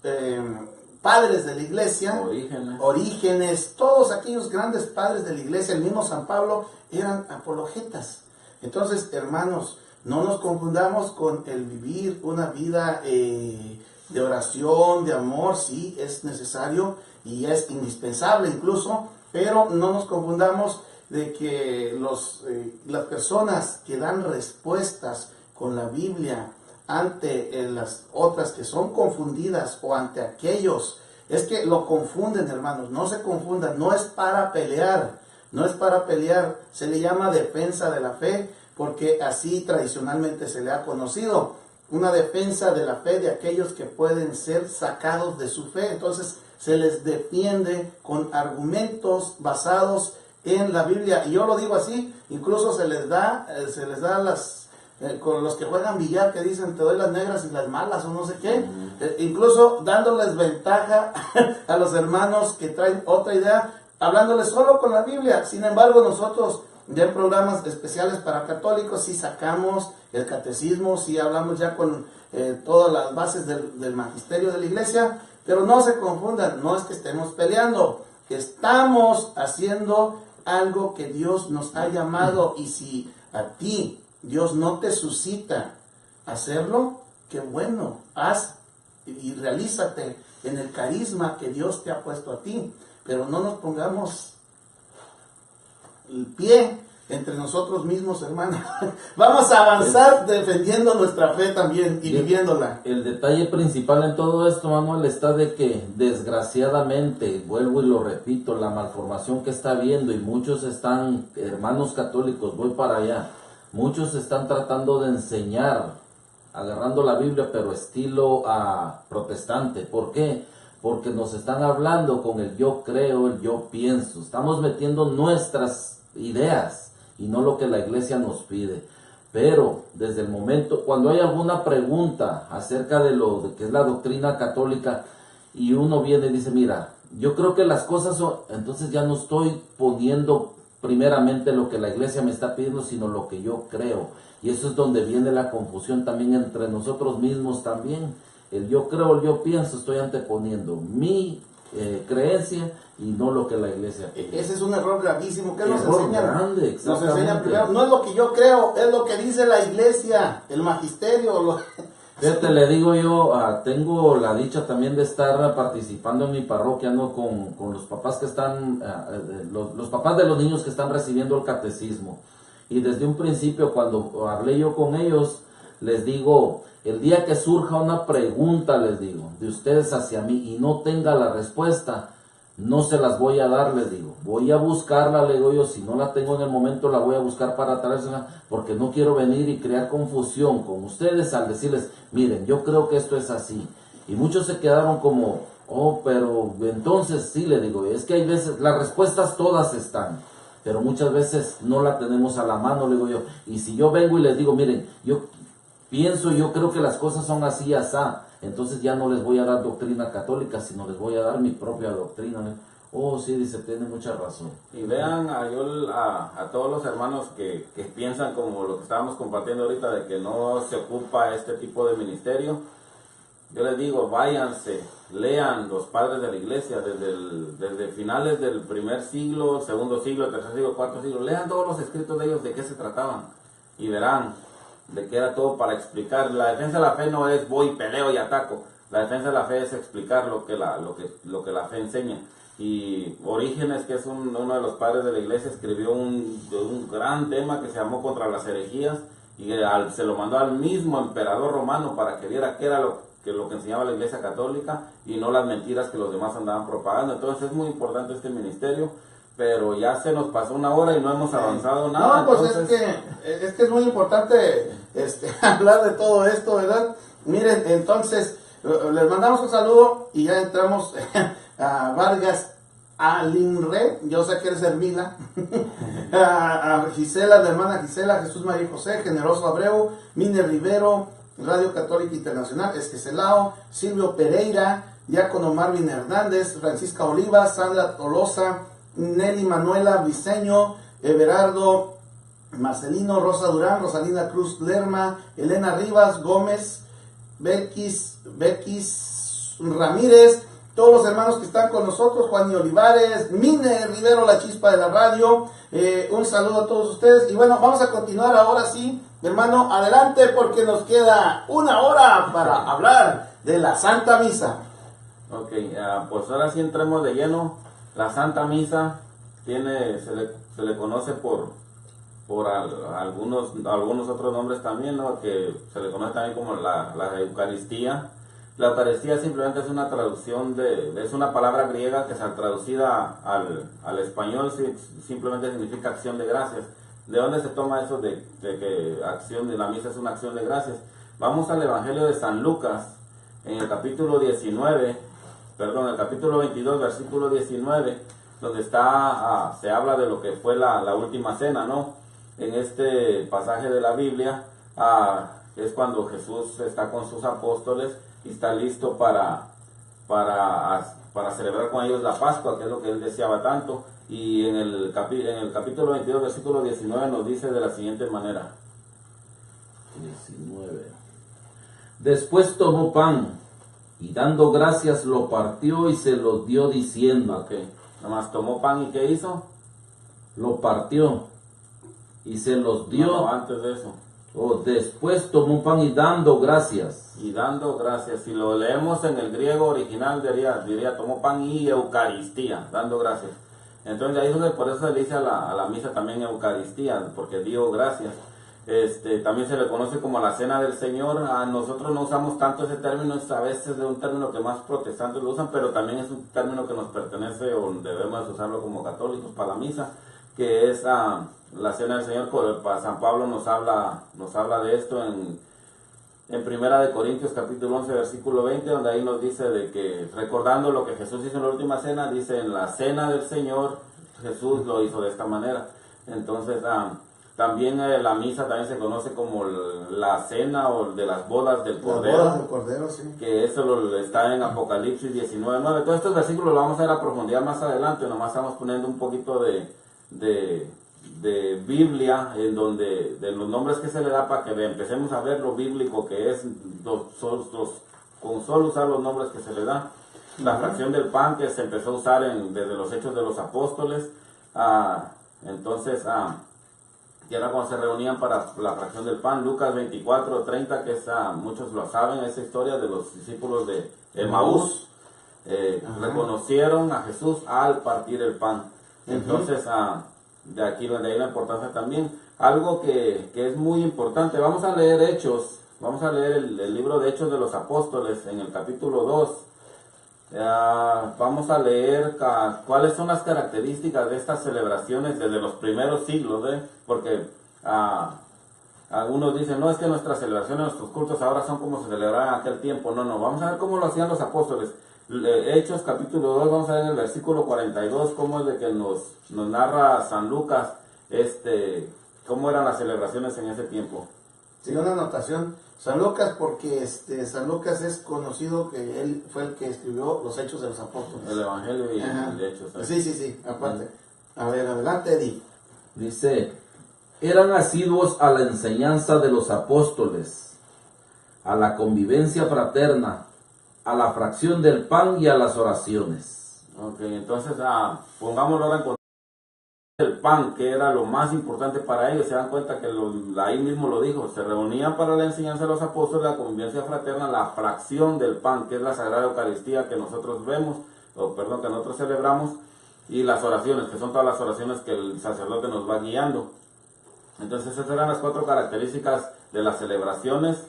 padres de la iglesia, Orígenes, todos aquellos grandes padres de la iglesia, el mismo San Pablo, eran apologetas. Entonces, hermanos, no nos confundamos con el vivir una vida de oración, de amor. Sí, es necesario y es indispensable incluso, pero no nos confundamos de que las personas que dan respuestas con la Biblia ante las otras que son confundidas, o ante aquellos, es que lo confunden, hermanos. No se confundan, no es para pelear, se le llama defensa de la fe, porque así tradicionalmente se le ha conocido, una defensa de la fe de aquellos que pueden ser sacados de su fe. Entonces se les defiende con argumentos basados en la Biblia, y yo lo digo así. Incluso se les da con los que juegan billar, que dicen te doy las negras y las malas o no sé qué, incluso dándoles ventaja a los hermanos que traen otra idea, hablándoles solo con la Biblia. Sin embargo, nosotros ya en programas especiales para católicos sí sacamos el catecismo, sí hablamos ya con todas las bases del magisterio de la iglesia. Pero no se confundan, no es que estemos peleando, estamos haciendo algo que Dios nos ha llamado, y si a ti Dios no te suscita hacerlo, qué bueno, haz y realízate en el carisma que Dios te ha puesto a ti, pero no nos pongamos el pie entre nosotros mismos, hermano. Vamos a avanzar defendiendo nuestra fe también y viviéndola.
El detalle principal en todo esto, Manuel, está de que desgraciadamente, vuelvo y lo repito, la malformación que está habiendo, y muchos están, hermanos católicos, voy para allá, muchos están tratando de enseñar, agarrando la Biblia, pero estilo protestante. ¿Por qué? Porque nos están hablando con el yo creo, el yo pienso. Estamos metiendo nuestras ideas y no lo que la iglesia nos pide. Pero desde el momento, cuando hay alguna pregunta acerca de lo que es la doctrina católica, y uno viene y dice, mira, yo creo que las cosas son, entonces ya no estoy poniendo primeramente lo que la iglesia me está pidiendo, sino lo que yo creo. Y eso es donde viene la confusión también entre nosotros mismos también. El yo creo, el yo pienso, estoy anteponiendo mi creencia y no lo que la iglesia pide.
Ese es un error gravísimo. ¿Qué nos
Error
enseñan?
grande,
Nos enseñan
exactamente.
primero, no es lo que yo creo, es lo que dice la iglesia, el magisterio.
Fíjate, le digo yo, tengo la dicha también de estar participando en mi parroquia, ¿no? Con los papás que están, los papás de los niños que están recibiendo el catecismo. Y desde un principio, cuando hablé yo con ellos, les digo, el día que surja una pregunta, les digo, de ustedes hacia mí y no tenga la respuesta, no se las voy a dar, les digo. Voy a buscarla, le digo yo, si no la tengo en el momento, la voy a buscar para traérsela, porque no quiero venir y crear confusión con ustedes al decirles, miren, yo creo que esto es así. Y muchos se quedaron como, oh, pero entonces sí, le digo, es que hay veces, las respuestas todas están, pero muchas veces no la tenemos a la mano, le digo yo. Y si yo vengo y les digo, miren, yo creo que las cosas son así, asá, entonces ya no les voy a dar doctrina católica, sino les voy a dar mi propia doctrina, ¿no? Oh, sí, dice, tiene mucha razón.
Y vean a todos los hermanos que piensan como lo que estábamos compartiendo ahorita, de que no se ocupa este tipo de ministerio. Yo les digo, váyanse, lean los padres de la iglesia desde finales del primer siglo, segundo siglo, tercer siglo, cuarto siglo. Lean todos los escritos de ellos, de qué se trataban, y verán de que era todo para explicar. La defensa de la fe no es voy, peleo y ataco. La defensa de la fe es explicar lo que la fe enseña. Y Orígenes, que es uno de los padres de la iglesia, escribió un gran tema que se llamó Contra las herejías, y se lo mandó al mismo emperador romano para que viera qué era lo que enseñaba la iglesia católica y no las mentiras que los demás andaban propagando. Entonces es muy importante este ministerio, pero ya se nos pasó una hora y no hemos avanzado nada.
No, pues
entonces...
es que es muy importante hablar de todo esto, ¿verdad? Miren, entonces, les mandamos un saludo y ya entramos a Vargas Alinre, yo sé que eres Hermila, a Gisela, la hermana Gisela, Jesús María José, Generoso Abreu, Mine Rivero, Radio Católica Internacional, Esquecelao, Silvio Pereira, Diácono Marvin Hernández, Francisca Olivas, Sandra Tolosa, Nelly Manuela Briceño, Everardo Marcelino, Rosa Durán, Rosalina Cruz Lerma, Elena Rivas Gómez, Bequis Ramírez, todos los hermanos que están con nosotros, Juan y Olivares, Mine Rivero, la chispa de la radio, un saludo a todos ustedes. Y bueno, vamos a continuar ahora sí, hermano, adelante, porque nos queda una hora para hablar de la Santa Misa.
Ok, pues ahora sí entremos de lleno. La Santa Misa se le conoce por algunos otros nombres también, ¿no? Que se le conoce también como la Eucaristía. La Eucaristía simplemente es una traducción es una palabra griega que traducida al español simplemente significa acción de gracias. ¿De dónde se toma eso de que acción de la misa es una acción de gracias? Vamos al Evangelio de San Lucas, en el capítulo 22, versículo 19, donde se habla de lo que fue la última cena, ¿no? En este pasaje de la Biblia es cuando Jesús está con sus apóstoles y está listo para celebrar con ellos la Pascua, que es lo que él deseaba tanto. Y en el capítulo 22, versículo 19 nos dice de la siguiente manera.
19. Después tomó pan y dando gracias lo partió y se los dio diciendo.
Ok, nomás tomó pan y ¿qué hizo?
Lo partió y se los dio.
No, antes de eso.
Después tomó pan y dando gracias.
Y dando gracias. Si lo leemos en el griego original diría tomó pan y Eucaristía, dando gracias. Entonces ahí es donde por eso se le dice a la misa también Eucaristía, porque dio gracias. También se le conoce como la Cena del Señor. Nosotros no usamos tanto ese término, es a veces de un término que más protestantes lo usan, pero también es un término que nos pertenece o debemos usarlo como católicos para la misa, que es la Cena del Señor. San Pablo nos habla de esto en Primera de Corintios capítulo 11 versículo 20, donde ahí nos dice de que recordando lo que Jesús hizo en la última cena, dice en la Cena del Señor Jesús lo hizo de esta manera. Entonces también la misa también se conoce como la cena o de las bodas del Cordero.
Las bodas del Cordero, sí.
Que eso está en Apocalipsis 19:9. Todos estos versículos lo vamos a ver a profundidad más adelante. Nomás estamos poniendo un poquito de Biblia en donde de los nombres que se le da para que empecemos a ver lo bíblico que es con solo usar los nombres que se le da. La fracción del pan que se empezó a usar desde los Hechos de los Apóstoles. Entonces y era cuando se reunían para la fracción del pan. Lucas 24:30, que muchos lo saben, esa historia de los discípulos de Emaús, reconocieron a Jesús al partir el pan. Entonces, de ahí la importancia también. Algo que es muy importante, vamos a leer Hechos, vamos a leer el libro de Hechos de los Apóstoles en el capítulo 2. Vamos a leer cuáles son las características de estas celebraciones desde los primeros siglos, porque algunos dicen, no, es que nuestras celebraciones, nuestros cultos ahora son como se celebraban en aquel tiempo. No, vamos a ver cómo lo hacían los apóstoles. Hechos capítulo 2, vamos a ver en el versículo 42 cómo es de que nos narra San Lucas cómo eran las celebraciones en ese tiempo.
Sí, una anotación. San Lucas, porque San Lucas es conocido que él fue el que escribió los Hechos de los Apóstoles.
El Evangelio y el Hechos.
Sí, aparte. A ver, adelante, Eddie.
Dice, eran asiduos a la enseñanza de los apóstoles, a la convivencia fraterna, a la fracción del pan y a las oraciones.
Ok, entonces pongámoslo ahora en contexto. El pan, que era lo más importante para ellos, se dan cuenta que ahí mismo lo dijo, se reunían para la enseñanza de los apóstoles, la convivencia fraterna, la fracción del pan, que es la Sagrada Eucaristía que nosotros vemos, que nosotros celebramos, y las oraciones, que son todas las oraciones que el sacerdote nos va guiando. Entonces esas eran las 4 características de las celebraciones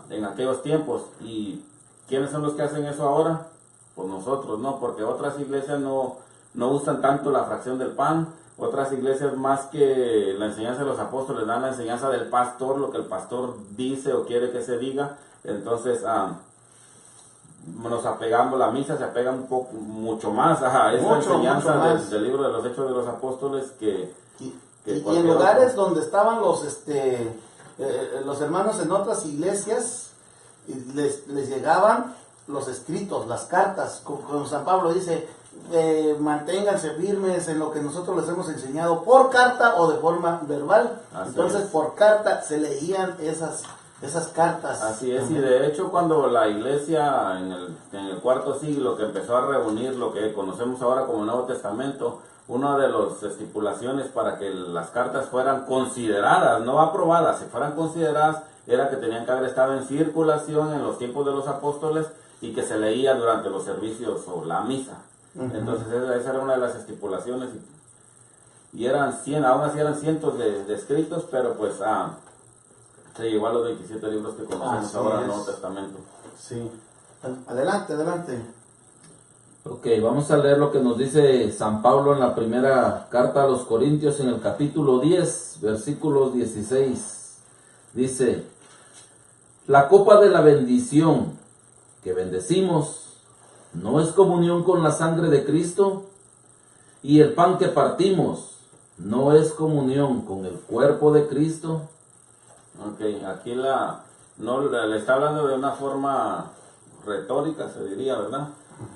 en aquellos tiempos. ¿Y quiénes son los que hacen eso ahora? Pues nosotros, ¿no? Porque otras iglesias no usan tanto la fracción del pan. Otras iglesias, más que la enseñanza de los apóstoles, dan la enseñanza del pastor, lo que el pastor dice o quiere que se diga. Entonces nos apegamos, la misa se apega mucho más a esa enseñanza del libro de los Hechos de los Apóstoles que
y en lugares donde estaban los hermanos en otras iglesias, les llegaban los escritos, las cartas, como San Pablo dice, manténganse firmes en lo que nosotros les hemos enseñado por carta o de forma verbal. Entonces por carta se leían esas cartas.
Así es, y de hecho cuando la iglesia en el cuarto siglo que empezó a reunir lo que conocemos ahora como Nuevo Testamento, una de las estipulaciones para que las cartas fueran consideradas, no aprobadas, si fueran consideradas, era que tenían que haber estado en circulación en los tiempos de los apóstoles y que se leía durante los servicios o la misa. Entonces esa era una de las estipulaciones y eran aún así eran cientos de escritos, pero pues se llegó a los 27 libros que conocemos ahora en el Nuevo Testamento.
Sí. Adelante.
Ok, vamos a leer lo que nos dice San Pablo en la primera carta a los Corintios en el capítulo 10, versículos 16. Dice, la copa de la bendición que bendecimos no es comunión con la sangre de Cristo, y el pan que partimos no es comunión con el cuerpo de Cristo.
Ok, aquí le está hablando de una forma retórica, se diría, ¿verdad?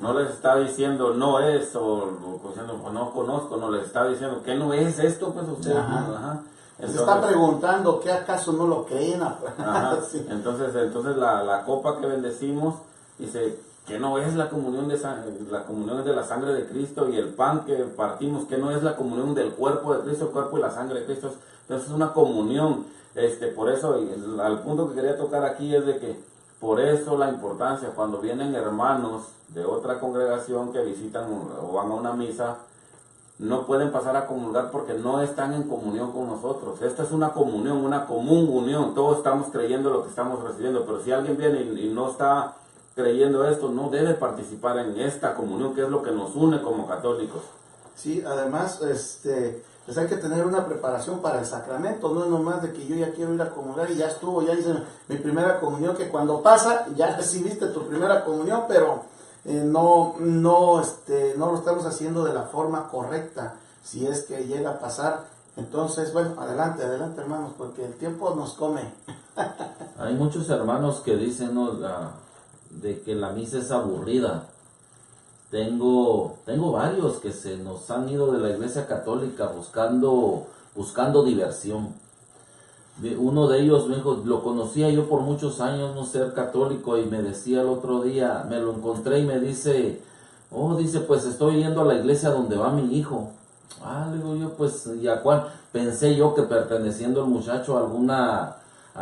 No les está diciendo no es, o diciendo no conozco, no les está diciendo que no es esto, pues usted.
Se está preguntando que acaso no lo creen.
Sí. Entonces la copa que bendecimos dice que no es la comunión la comunión es de la sangre de Cristo, y el pan que partimos que no es la comunión del cuerpo de Cristo, el cuerpo y la sangre de Cristo. Entonces es una comunión. Por eso, al punto que quería tocar aquí es de que por eso la importancia cuando vienen hermanos de otra congregación que visitan o van a una misa, no pueden pasar a comulgar porque no están en comunión con nosotros. Esta es una comunión, una común unión. Todos estamos creyendo lo que estamos recibiendo, pero si alguien viene y no está creyendo esto, no debe participar en esta comunión, que es lo que nos une como católicos.
Sí, además, pues hay que tener una preparación para el sacramento, no es nomás de que yo ya quiero ir a comulgar y ya estuvo, ya hice mi primera comunión, que cuando pasa ya recibiste tu primera comunión, pero no lo estamos haciendo de la forma correcta, si es que llega a pasar. Entonces, bueno, adelante hermanos, porque el tiempo nos come.
Hay muchos hermanos que dicen, ¿no?, de que la misa es aburrida. Tengo varios que se nos han ido de la iglesia católica buscando diversión. Uno de ellos me dijo, lo conocía yo por muchos años, no ser católico, y me decía el otro día, me lo encontré y me dice, dice, pues estoy yendo a la iglesia donde va mi hijo. Le digo yo, pues, ¿y a cuál? Pensé yo que perteneciendo el muchacho a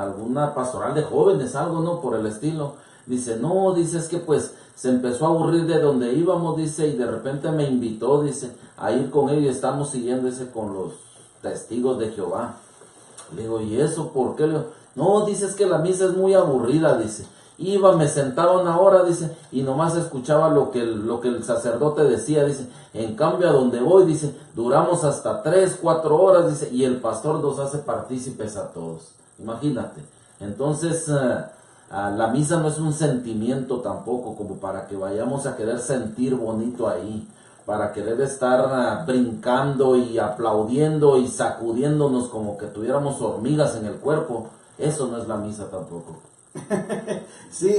alguna pastoral de jóvenes, algo, ¿no?, por el estilo. Dice, no, dice, es que pues se empezó a aburrir de donde íbamos, dice, y de repente me invitó, dice, a ir con él, y estamos siguiendo, dice, con los testigos de Jehová. Le digo, ¿y eso por qué? Le digo, no, dice, es que la misa es muy aburrida, dice. Iba, me sentaba una hora, dice, y nomás escuchaba lo que el sacerdote decía, dice. En cambio, a donde voy, dice, duramos hasta 3, 4 horas, dice, y el pastor nos hace partícipes a todos. Imagínate. Entonces, la misa no es un sentimiento tampoco, como para que vayamos a querer sentir bonito ahí, para querer estar brincando y aplaudiendo y sacudiéndonos como que tuviéramos hormigas en el cuerpo. Eso no es la misa tampoco.
Sí,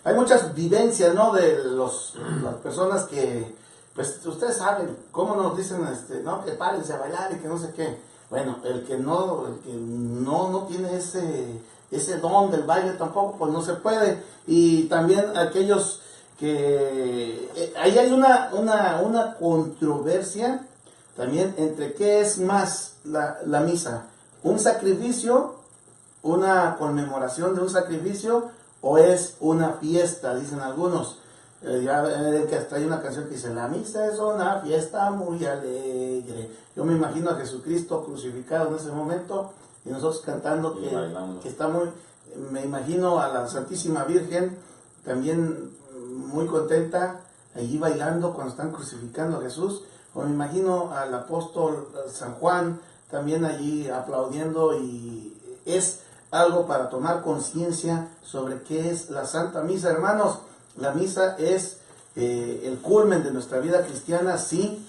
hay muchas vivencias, ¿no?, de las personas que, pues, ustedes saben cómo nos dicen, ¿no?, que párense a bailar y que no sé qué. Bueno, el que no tiene ese don del baile tampoco, pues no se puede. Y también aquellos que ahí hay una controversia también entre qué es más la misa, un sacrificio, una conmemoración de un sacrificio, o es una fiesta, dicen algunos. Ya ven que hasta hay una canción que dice, la misa es una fiesta muy alegre. Yo me imagino a Jesucristo crucificado en ese momento y nosotros cantando que está me imagino a la Santísima Virgen también muy contenta allí bailando cuando están crucificando a Jesús, o me imagino al apóstol San Juan también allí aplaudiendo, y es algo para tomar conciencia sobre qué es la Santa Misa, hermanos. La misa es el culmen de nuestra vida cristiana, sí,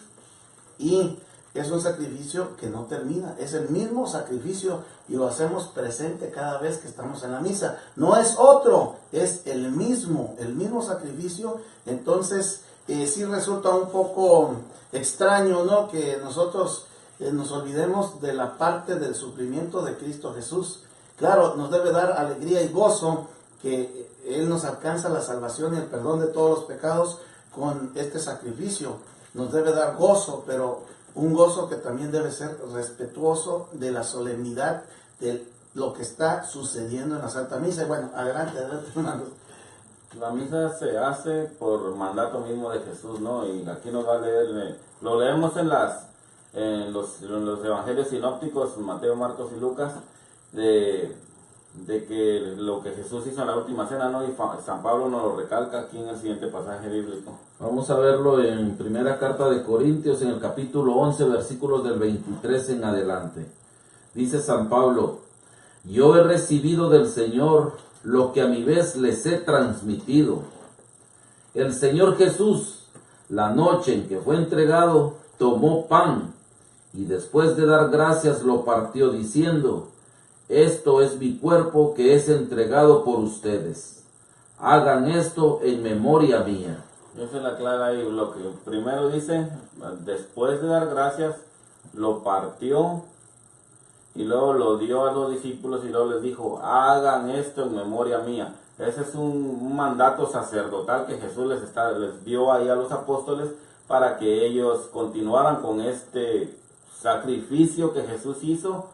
y es un sacrificio que no termina, es el mismo sacrificio y lo hacemos presente cada vez que estamos en la misa. No es otro, es el mismo sacrificio. Entonces, sí resulta un poco extraño, ¿no?, que nosotros nos olvidemos de la parte del sufrimiento de Cristo Jesús. Claro, nos debe dar alegría y gozo que Él nos alcanza la salvación y el perdón de todos los pecados con este sacrificio. Nos debe dar gozo, pero un gozo que también debe ser respetuoso de la solemnidad de lo que está sucediendo en la Santa Misa. Y bueno, adelante, hermanos.
La misa se hace por mandato mismo de Jesús, ¿no? Y aquí nos va a leer, lo leemos en los evangelios sinópticos, Mateo, Marcos y Lucas, de que lo que Jesús hizo en la última cena, ¿no? Y San Pablo nos lo recalca aquí en el siguiente pasaje bíblico.
Vamos a verlo en primera carta de Corintios, en el capítulo 11, versículos del 23 en adelante. Dice San Pablo, yo he recibido del Señor lo que a mi vez les he transmitido. El Señor Jesús, la noche en que fue entregado, tomó pan y después de dar gracias lo partió diciendo, esto es mi cuerpo que es entregado por ustedes. Hagan esto en memoria mía.
Esa es la clave ahí. Lo que primero dice, después de dar gracias, lo partió y luego lo dio a los discípulos y luego les dijo, hagan esto en memoria mía. Ese es un mandato sacerdotal que Jesús les dio ahí a los apóstoles para que ellos continuaran con este sacrificio que Jesús hizo.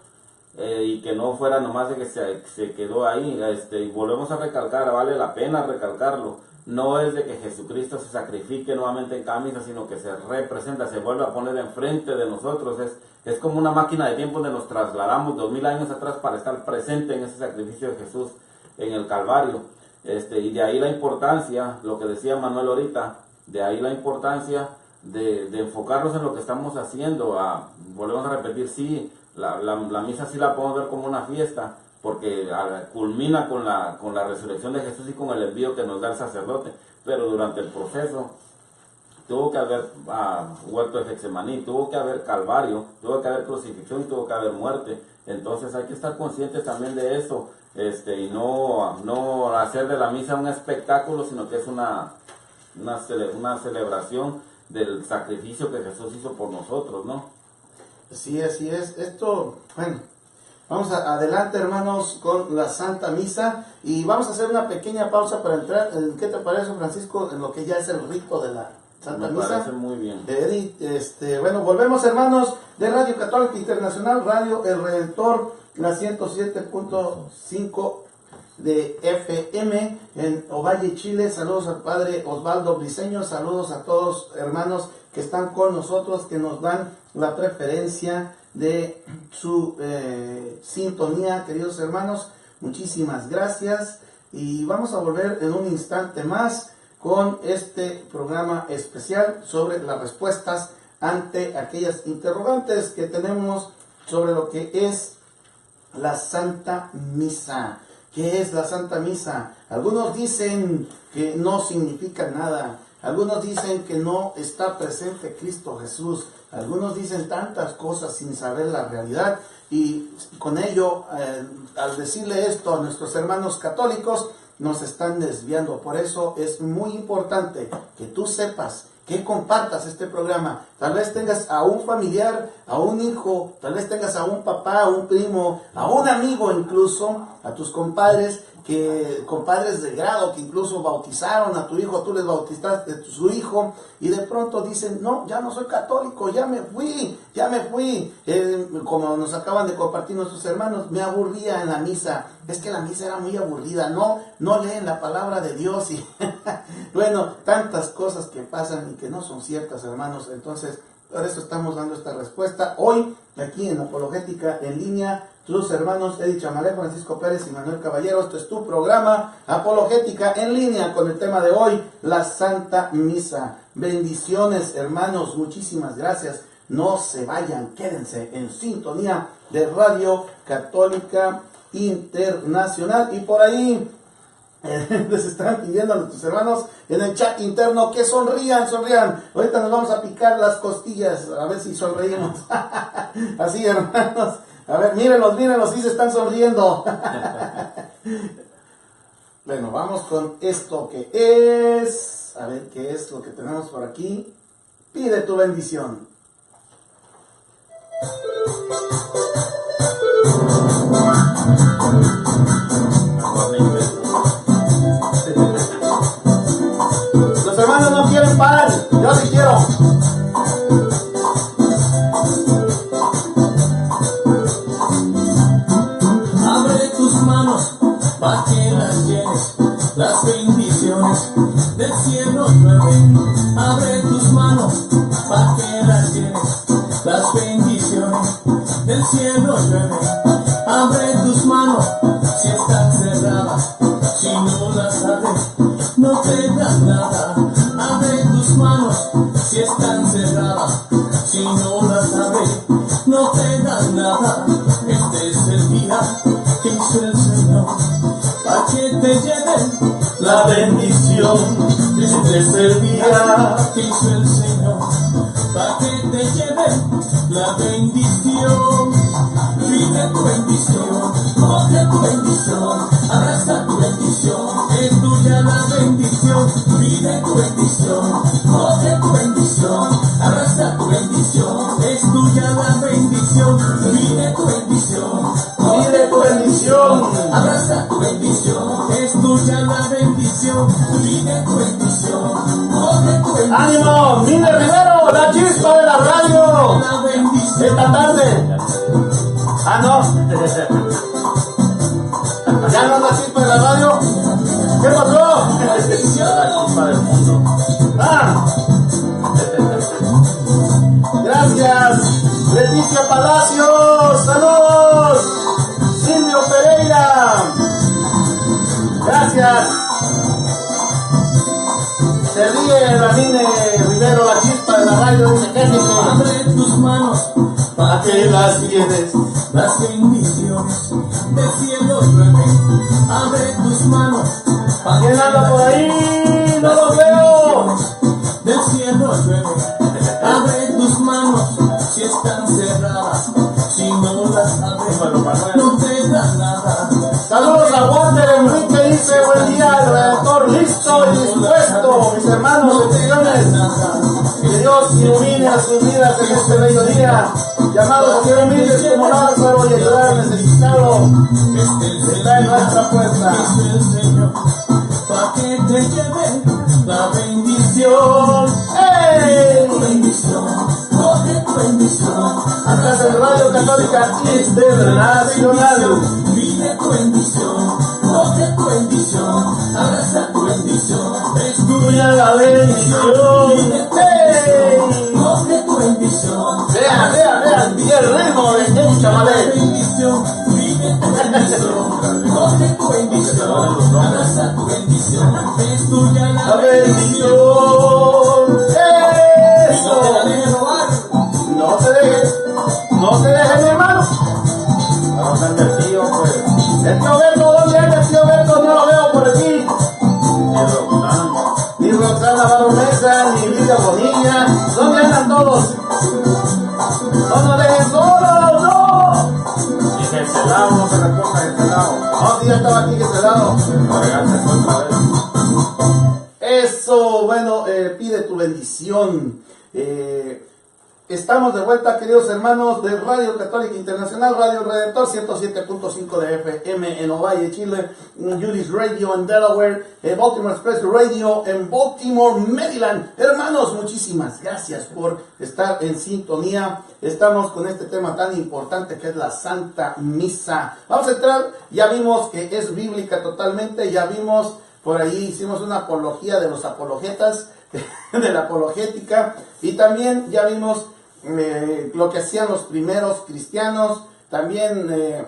Y que no fuera nomás de que se quedó ahí, y volvemos a recalcar, vale la pena recalcarlo, no es de que Jesucristo se sacrifique nuevamente en cada misa, sino que se representa, se vuelve a poner enfrente de nosotros. Es como una máquina de tiempo donde nos trasladamos 2000 años atrás para estar presente en ese sacrificio de Jesús en el Calvario. Y de ahí la importancia, lo que decía Manuel ahorita, de ahí la importancia de enfocarnos en lo que estamos haciendo. Volvemos a repetir, sí, la misa sí la podemos ver como una fiesta, porque culmina con la resurrección de Jesús y con el envío que nos da el sacerdote, pero durante el proceso tuvo que haber huerto de Getsemaní, tuvo que haber Calvario, tuvo que haber crucifixión y tuvo que haber muerte. Entonces hay que estar conscientes también de eso, y no hacer de la misa un espectáculo, sino que es una celebración del sacrificio que Jesús hizo por nosotros, ¿no?
Sí, así es. Esto, bueno, vamos adelante, hermanos, con la Santa Misa, y vamos a hacer una pequeña pausa para entrar en, ¿qué te parece, Francisco?, en lo que ya es el rito de la Santa Misa.
Me parece muy bien.
Bueno, volvemos, hermanos, de Radio Católica Internacional, Radio El Redentor, la 107.5 de FM en Ovalle, Chile. Saludos al Padre Osvaldo Briceño, saludos a todos hermanos que están con nosotros, que nos dan la preferencia de su sintonía, queridos hermanos. Muchísimas gracias, y vamos a volver en un instante más con este programa especial sobre las respuestas ante aquellas interrogantes que tenemos sobre lo que es la Santa Misa. ¿Qué es la Santa Misa? Algunos dicen que no significa nada. Algunos dicen que no está presente Cristo Jesús. Algunos dicen tantas cosas sin saber la realidad. Y con ello, al decirle esto a nuestros hermanos católicos, nos están desviando. Por eso es muy importante que tú sepas, que compartas este programa. Tal vez tengas a un familiar, a un hijo, tal vez tengas a un papá, a un primo, a un amigo incluso, a tus compadres de grado que incluso bautizaron a tu hijo, tú les bautizaste a su hijo, y de pronto dicen, no, ya no soy católico, ya me fui, como nos acaban de compartir nuestros hermanos, me aburría en la misa, es que la misa era muy aburrida, no leen la palabra de Dios, y bueno, tantas cosas que pasan y que no son ciertas, hermanos. Entonces, por eso estamos dando esta respuesta hoy, aquí en Apologética en Línea. Tus hermanos Edith Chamalé, Francisco Pérez y Manuel Caballero. Esto es tu programa Apologética en Línea, con el tema de hoy, la Santa Misa. Bendiciones, hermanos, muchísimas gracias. No se vayan, quédense en sintonía de Radio Católica Internacional. Y por ahí les están pidiendo a nuestros hermanos en el chat interno que sonrían. Ahorita nos vamos a picar las costillas, a ver si sonreímos. Así, hermanos. A ver, mírenlos, sí se están sonriendo. Bueno, vamos con esto que es... A ver, ¿qué es lo que tenemos por aquí? Pide tu bendición. Los hermanos no quieren parar, yo sí quiero.
Abre tus manos para que las llenes, las bendiciones del cielo llueven. Abre tus manos para que las llenes, las bendiciones del cielo llueven. Abre tus manos si están cerradas, si no las abres no te dan nada. Abre tus manos si están cerradas, si no las abres no te dan nada. Este es el día que hizo el Señor para que te lleven la bendición. Este es el día que hizo el Señor para que te lleven la bendición. Pide tu bendición, coge tu bendición, arrastra tu bendición, es tuya la bendición. Pide tu bendición, coge tu bendición, arrastra tu bendición, es tuya la bendición. Pide tu bendición,
Pide tu bendición.
abraza tu bendición, es tuya la bendición. Pide tu bendición, coge tu bendición.
¡Ánimo! ¡Minde Rivero! ¡La chispa de la radio!
La bendición.
Esta tarde. Ah, no. ¿Ya no la chispa de la radio? ¿Qué pasó?
Bendición.
Patricia Palacios, saludos. Silvio Pereira, gracias. Se ríe Ramírez Rivero, la chispa de la radio, dice que
Abre tus manos,
¿para qué las tienes?
las bendiciones del cielo llueven. Abre tus manos,
¿Quién anda por ahí? No lo veo.
del cielo llueve. Abre tus manos, si están cerradas, si no las abres, no te da nada.
Saludos a Walter Enrique, dice buen día, el redactor listo y dispuesto, mis hermanos, bendiciones. Que Dios ilumine a sus vidas en este bello día. Llamados a ser humildes como Lázaro y ayudar al necesitado que está en nuestra puerta.
Es el Señor, para que te lleve la bendición.
¡Ey!
Bendición, coge tu bendición.
Atrás en Radio Católica Internacional.
Vive tu bendición, coge tu bendición, abraza tu bendición, es
Tuya la bendición. ¡Ey!
coge tu bendición,
Vean, y el ritmo de el chamalé.
bendición, vive tu bendición, coge tu bendición, abraza tu bendición, es tuya
La
la bendición.
bendición. Eso.
No te dejes robar,
No se deje, mi hermano.
Vamos a ver el tío, pues.
El tío Berto, ¿dónde anda el tío Berto? No lo veo por aquí. Ni Roxana Baromesa, ni Lidia Bonilla. ¿Dónde andan todos? No nos dejen solos, no.
Dije, este lado, no se recorta este lado.
No, si ya estaba aquí que ese lado.
Regaste otra vez.
Eso, bueno, pide tu bendición. Estamos de vuelta, queridos hermanos de Radio Católica Internacional, Radio Redentor 107.5 de FM en Ovalle, Chile, Julis Radio en Delaware, Baltimore Express Radio en Baltimore, Maryland. Hermanos, muchísimas gracias por estar en sintonía. Estamos con este tema tan importante que es la Santa Misa. Vamos a entrar, ya vimos que es bíblica totalmente, ya vimos, por ahí hicimos una apología de los apologetas, de la apologética, y también ya vimos lo que hacían los primeros cristianos. También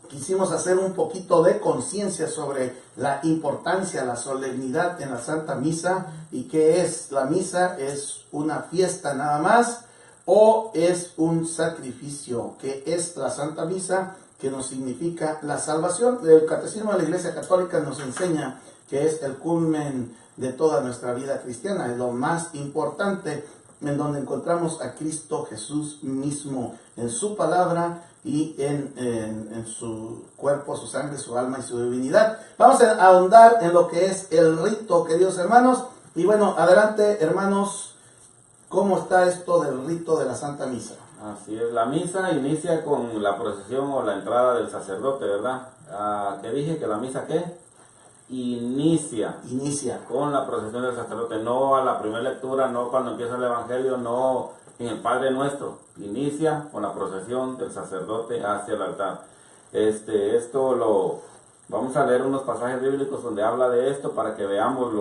quisimos hacer un poquito de conciencia sobre la importancia, la solemnidad en la Santa Misa y qué es la misa. ¿Es una fiesta nada más o es un sacrificio? ¿Qué es la Santa Misa? Que nos significa la salvación. El Catecismo de la Iglesia Católica nos enseña que es el culmen de toda nuestra vida cristiana, es lo más importante, en donde encontramos a Cristo Jesús mismo en su palabra y en su cuerpo, su sangre, su alma y su divinidad. Vamos a ahondar en lo que es el rito, queridos hermanos. Y bueno, adelante, hermanos, ¿cómo está esto del rito de la Santa Misa?
Así es, la misa inicia con la procesión o la entrada del sacerdote, ¿verdad? ¿Qué dije? ¿Que la misa qué? Inicia con la procesión del sacerdote, no a la primera lectura, no cuando empieza el Evangelio, no en el Padre Nuestro. Inicia con la procesión del sacerdote hacia el altar. Esto lo vamos a leer unos pasajes bíblicos donde habla de esto para que veamos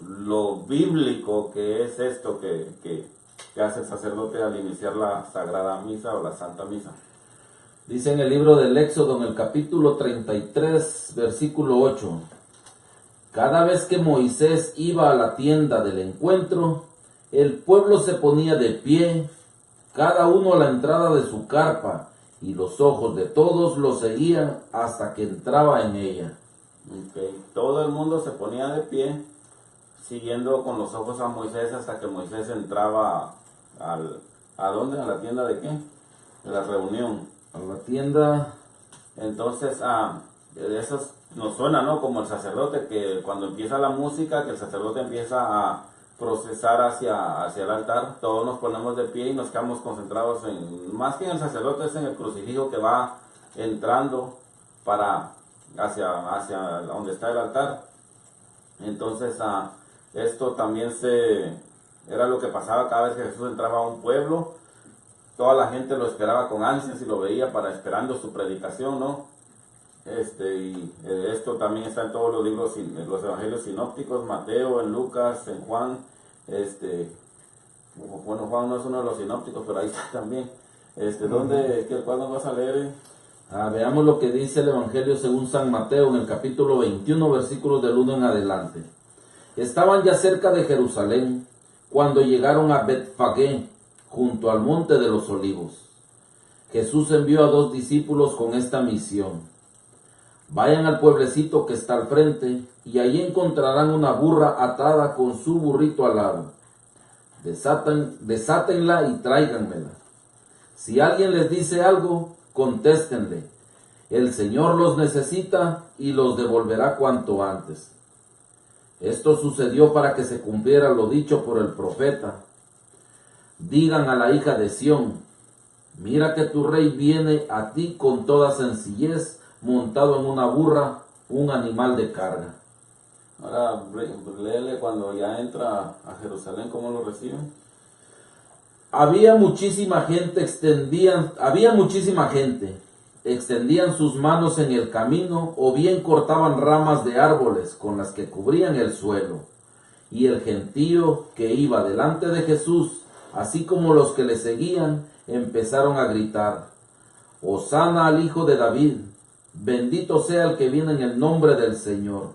lo bíblico que es esto que hace el sacerdote al iniciar la Sagrada Misa o la Santa Misa.
Dice en el libro del Éxodo, en el capítulo 33, versículo 8: cada vez que Moisés iba a la tienda del encuentro, el pueblo se ponía de pie, cada uno a la entrada de su carpa, y los ojos de todos lo seguían hasta que entraba en ella.
Okay. Todo el mundo se ponía de pie, siguiendo con los ojos a Moisés hasta que Moisés entraba ¿a dónde? ¿A la tienda de qué? De la reunión.
A la tienda.
Entonces, eso nos suena, ¿no? Como el sacerdote, que cuando empieza la música, que el sacerdote empieza a procesar hacia el altar, todos nos ponemos de pie y nos quedamos concentrados más que en el sacerdote, es en el crucifijo que va entrando hacia donde está el altar. Entonces, esto también era lo que pasaba cada vez que Jesús entraba a un pueblo. Toda la gente lo esperaba con ansias y lo veía esperando su predicación, ¿no? Y esto también está en todos los libros, los evangelios sinópticos, Mateo, en Lucas, en Juan. Bueno, Juan no es uno de los sinópticos, pero ahí está también. ¿Cuál nos vas a leer?
Veamos lo que dice el Evangelio según San Mateo en el capítulo 21, versículos del 1 en adelante. Estaban ya cerca de Jerusalén cuando llegaron a Betfagé, junto al monte de los olivos. Jesús envió a 2 discípulos con esta misión: vayan al pueblecito que está al frente y allí encontrarán una burra atada con su burrito al lado. Desátenla y tráiganmela. Si alguien les dice algo, contéstenle: el Señor los necesita y los devolverá cuanto antes. Esto sucedió para que se cumpliera lo dicho por el profeta: digan a la hija de Sión, mira que tu rey viene a ti con toda sencillez, montado en una burra, un animal de carga.
Ahora léele cuando ya entra a Jerusalén, ¿cómo lo reciben?
Había muchísima gente, extendían sus manos en el camino o bien cortaban ramas de árboles con las que cubrían el suelo. Y el gentío que iba delante de Jesús, así como los que le seguían, empezaron a gritar: Hosana al Hijo de David, bendito sea el que viene en el nombre del Señor,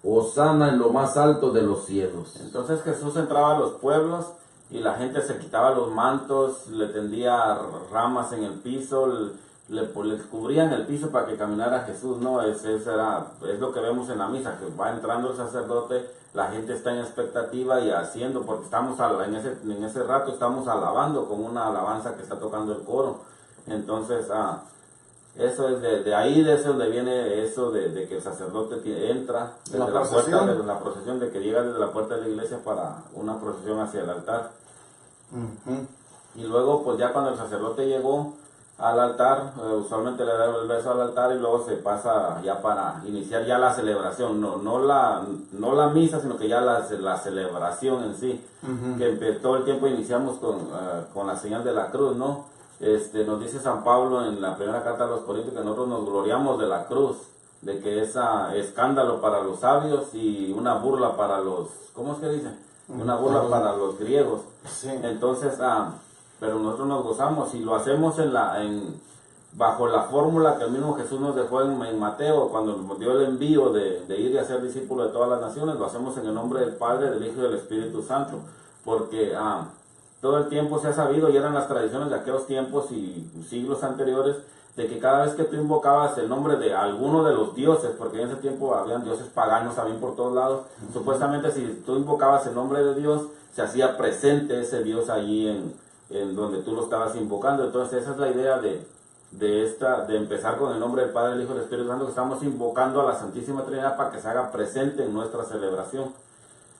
Hosana en lo más alto de los cielos.
Entonces Jesús entraba a los pueblos y la gente se quitaba los mantos, le tendía ramas en el piso, le cubrían el piso para que caminara Jesús, ¿no? Es lo que vemos en la misa, que va entrando el sacerdote, la gente está en expectativa y haciendo, porque en ese rato estamos alabando con una alabanza que está tocando el coro. Entonces, eso es de ahí, de eso donde viene eso de que el sacerdote entra desde la puerta de la procesión, de que llega desde la puerta de la iglesia para una procesión hacia el altar. Y luego, pues ya cuando el sacerdote llegó al altar, usualmente le da el beso al altar y luego se pasa ya para iniciar ya la celebración, no la misa, sino que ya la celebración en sí, que todo el tiempo iniciamos con la señal de la cruz, ¿no? Nos dice San Pablo en la primera carta a los Corintios que nosotros nos gloriamos de la cruz, de que es escándalo para los sabios y una burla para los, ¿cómo es que dice? Una burla para los griegos.
Sí.
Entonces, pero nosotros nos gozamos y lo hacemos bajo la fórmula que el mismo Jesús nos dejó en Mateo, cuando nos dio el envío de ir y hacer discípulos de todas las naciones. Lo hacemos en el nombre del Padre, del Hijo y del Espíritu Santo, porque todo el tiempo se ha sabido, y eran las tradiciones de aquellos tiempos y siglos anteriores, de que cada vez que tú invocabas el nombre de alguno de los dioses, porque en ese tiempo habían dioses paganos también por todos lados, supuestamente si tú invocabas el nombre de Dios, se hacía presente ese Dios allí en donde tú lo estabas invocando. Entonces esa es la idea de empezar con el nombre del Padre, el Hijo y el Espíritu Santo, que estamos invocando a la Santísima Trinidad para que se haga presente en nuestra celebración.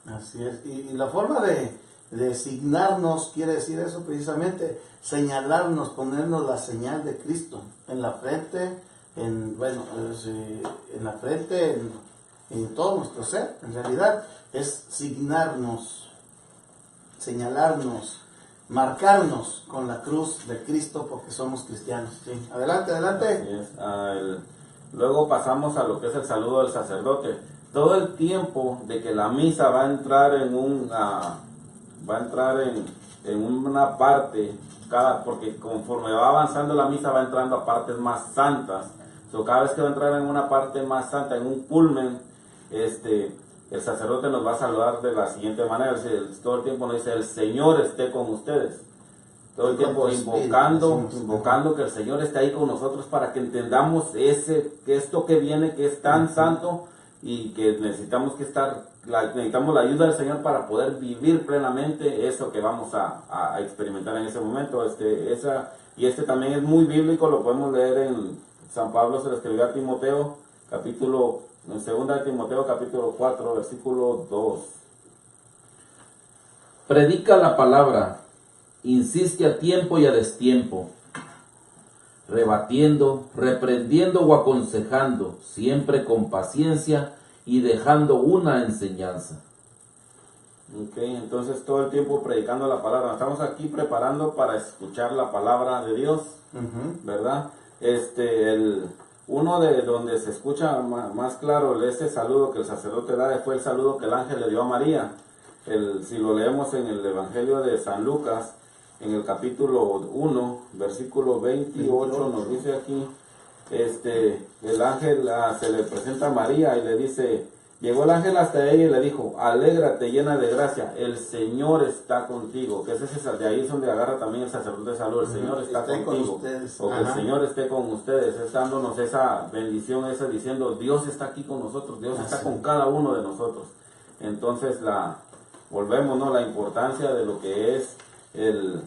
Así es, y la forma de designarnos quiere decir eso precisamente, señalarnos, ponernos la señal de Cristo en la frente, en la frente, en todo nuestro ser. En realidad es signarnos, señalarnos, marcarnos con la cruz de Cristo porque somos cristianos. Sí. Adelante.
Así es. Luego pasamos a lo que es el saludo del sacerdote. Todo el tiempo de que la misa va a entrar en una parte, porque conforme va avanzando la misa va entrando a partes más santas. Cada vez que va a entrar en una parte más santa, en un culmen, el sacerdote nos va a saludar de la siguiente manera. Todo el tiempo nos dice: el Señor esté con ustedes. Todo el tiempo invocando que el Señor esté ahí con nosotros para que entendamos que esto que viene, que es tan santo, y que necesitamos la ayuda del Señor para poder vivir plenamente eso que vamos a experimentar en ese momento. También es muy bíblico, lo podemos leer en San Pablo, se lo escribió a Timoteo, en 2 Timoteo capítulo 4, versículo 2.
Predica la palabra, insiste a tiempo y a destiempo, rebatiendo, reprendiendo o aconsejando, siempre con paciencia y dejando una enseñanza.
Entonces todo el tiempo predicando la palabra. Estamos aquí preparando para escuchar la palabra de Dios, ¿verdad? Uno de donde se escucha más claro este saludo que el sacerdote da fue el saludo que el ángel le dio a María. Si lo leemos en el Evangelio de San Lucas, en el capítulo 1, versículo 28, nos dice aquí, el ángel se le presenta a María y le dice, llegó el ángel hasta ella y le dijo, alégrate llena de gracia, el Señor está contigo, que de ahí es donde agarra también el sacerdote de salud, el Señor está contigo, o que el Señor esté con ustedes, es dándonos esa bendición, esa diciendo, Dios está aquí con nosotros, Dios está con cada uno de nosotros. Entonces volvemos, ¿no? La importancia de lo que es el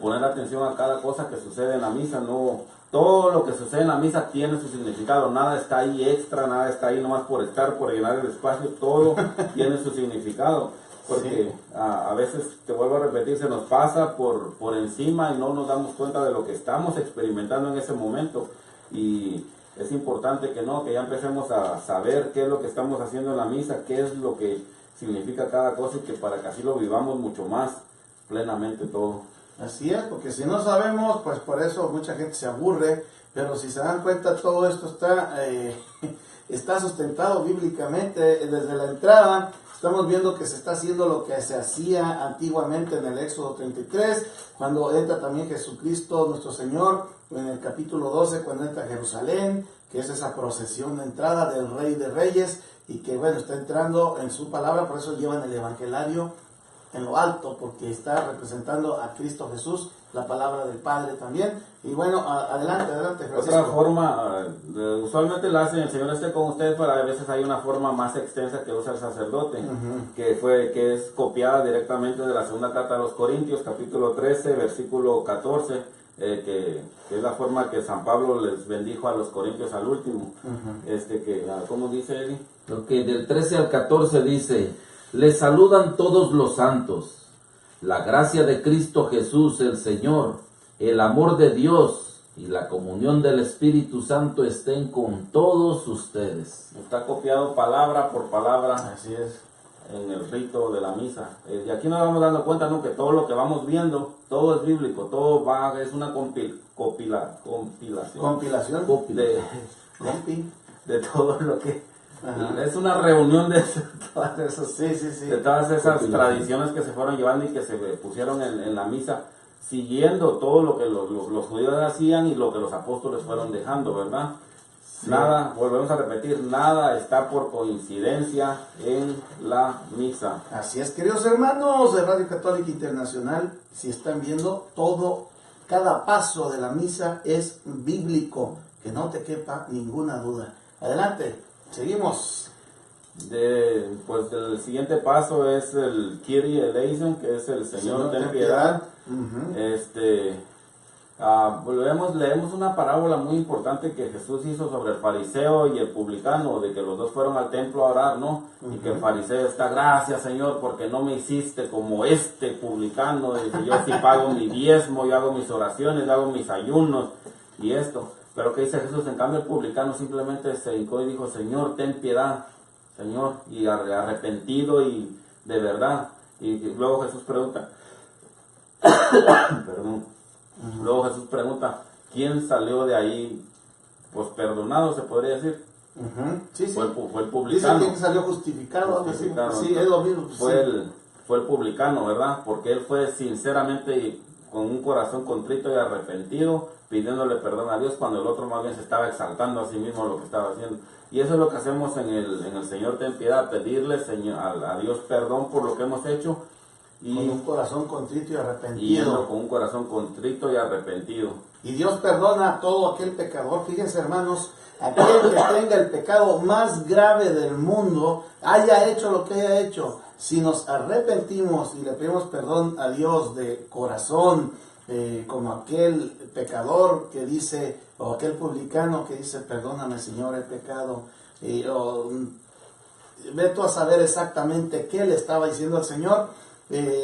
poner atención a cada cosa que sucede en la misa. No, todo lo que sucede en la misa tiene su significado, nada está ahí extra, nada está ahí nomás por estar, por llenar el espacio, todo tiene su significado, porque a veces, te vuelvo a repetir, se nos pasa por encima y no nos damos cuenta de lo que estamos experimentando en ese momento, y es importante que ya empecemos a saber qué es lo que estamos haciendo en la misa, qué es lo que significa cada cosa, y que para que así lo vivamos mucho más plenamente todo.
Así es, porque si no sabemos, pues por eso mucha gente se aburre, pero si se dan cuenta, todo esto está sustentado bíblicamente. Desde la entrada estamos viendo que se está haciendo lo que se hacía antiguamente en el Éxodo 33, cuando entra también Jesucristo nuestro Señor, en el capítulo 12, cuando entra a Jerusalén, que es esa procesión de entrada del Rey de Reyes, y que bueno, está entrando en su palabra, por eso llevan el Evangelario en lo alto, porque está representando a Cristo Jesús, la palabra del Padre también. Y bueno, adelante, Francisco.
Otra forma, usualmente la hacen, el Señor esté con ustedes, pero a veces hay una forma más extensa que usa el sacerdote, que es copiada directamente de la segunda carta a los Corintios, capítulo 13, versículo 14, que es la forma que San Pablo les bendijo a los Corintios al último. ¿Cómo dice Eli?
Porque del 13 al 14 dice, les saludan todos los santos. La gracia de Cristo Jesús, el Señor, el amor de Dios y la comunión del Espíritu Santo estén con todos ustedes.
Está copiado palabra por palabra.
Así es.
En el rito de la misa. Y aquí nos vamos dando cuenta, ¿no?, que todo lo que vamos viendo, todo es bíblico, todo es una compilación de todo lo que... Ajá. Es una reunión de todas esas, de todas esas tradiciones que se fueron llevando y que se pusieron en la misa, siguiendo todo lo que los judíos hacían y lo que los apóstoles fueron dejando, ¿verdad? Sí. Nada, volvemos a repetir, nada está por coincidencia en la misa.
Así es, queridos hermanos de Radio Católica Internacional, si están viendo, cada paso de la misa es bíblico, que no te quepa ninguna duda. Adelante. Seguimos.
Pues el siguiente paso es el Kyrie eleison, que es el Señor ten piedad. Leemos una parábola muy importante que Jesús hizo sobre el fariseo y el publicano, de que los dos fueron al templo a orar, ¿no? Y que el fariseo está, gracias Señor, porque no me hiciste como este publicano, dice, yo sí pago mi diezmo, yo hago mis oraciones, yo hago mis ayunos y esto. Pero que dice Jesús, en cambio el publicano simplemente se hincó y dijo, Señor, ten piedad, Señor, y arrepentido y de verdad. Y luego Jesús pregunta, luego Jesús pregunta, ¿quién salió de ahí, pues perdonado, se podría decir?
Sí.
Fue el publicano.
Dice que salió justificado. Sí, es lo mismo.
Fue el publicano, ¿verdad? Porque él fue sinceramente y con un corazón contrito y arrepentido, pidiéndole perdón a Dios, cuando el otro más bien se estaba exaltando a sí mismo lo que estaba haciendo. Y eso es lo que hacemos en el Señor ten piedad, pedirle a Dios perdón por lo que hemos hecho. Y
con un corazón contrito y arrepentido.
Con un corazón contrito y arrepentido.
Y Dios perdona a todo aquel pecador. Fíjense, hermanos, aquel que tenga el pecado más grave del mundo, haya hecho lo que haya hecho, si nos arrepentimos y le pedimos perdón a Dios de corazón, como aquel pecador que dice, o aquel publicano que dice, perdóname Señor, he pecado, ve tú a saber exactamente qué le estaba diciendo al Señor.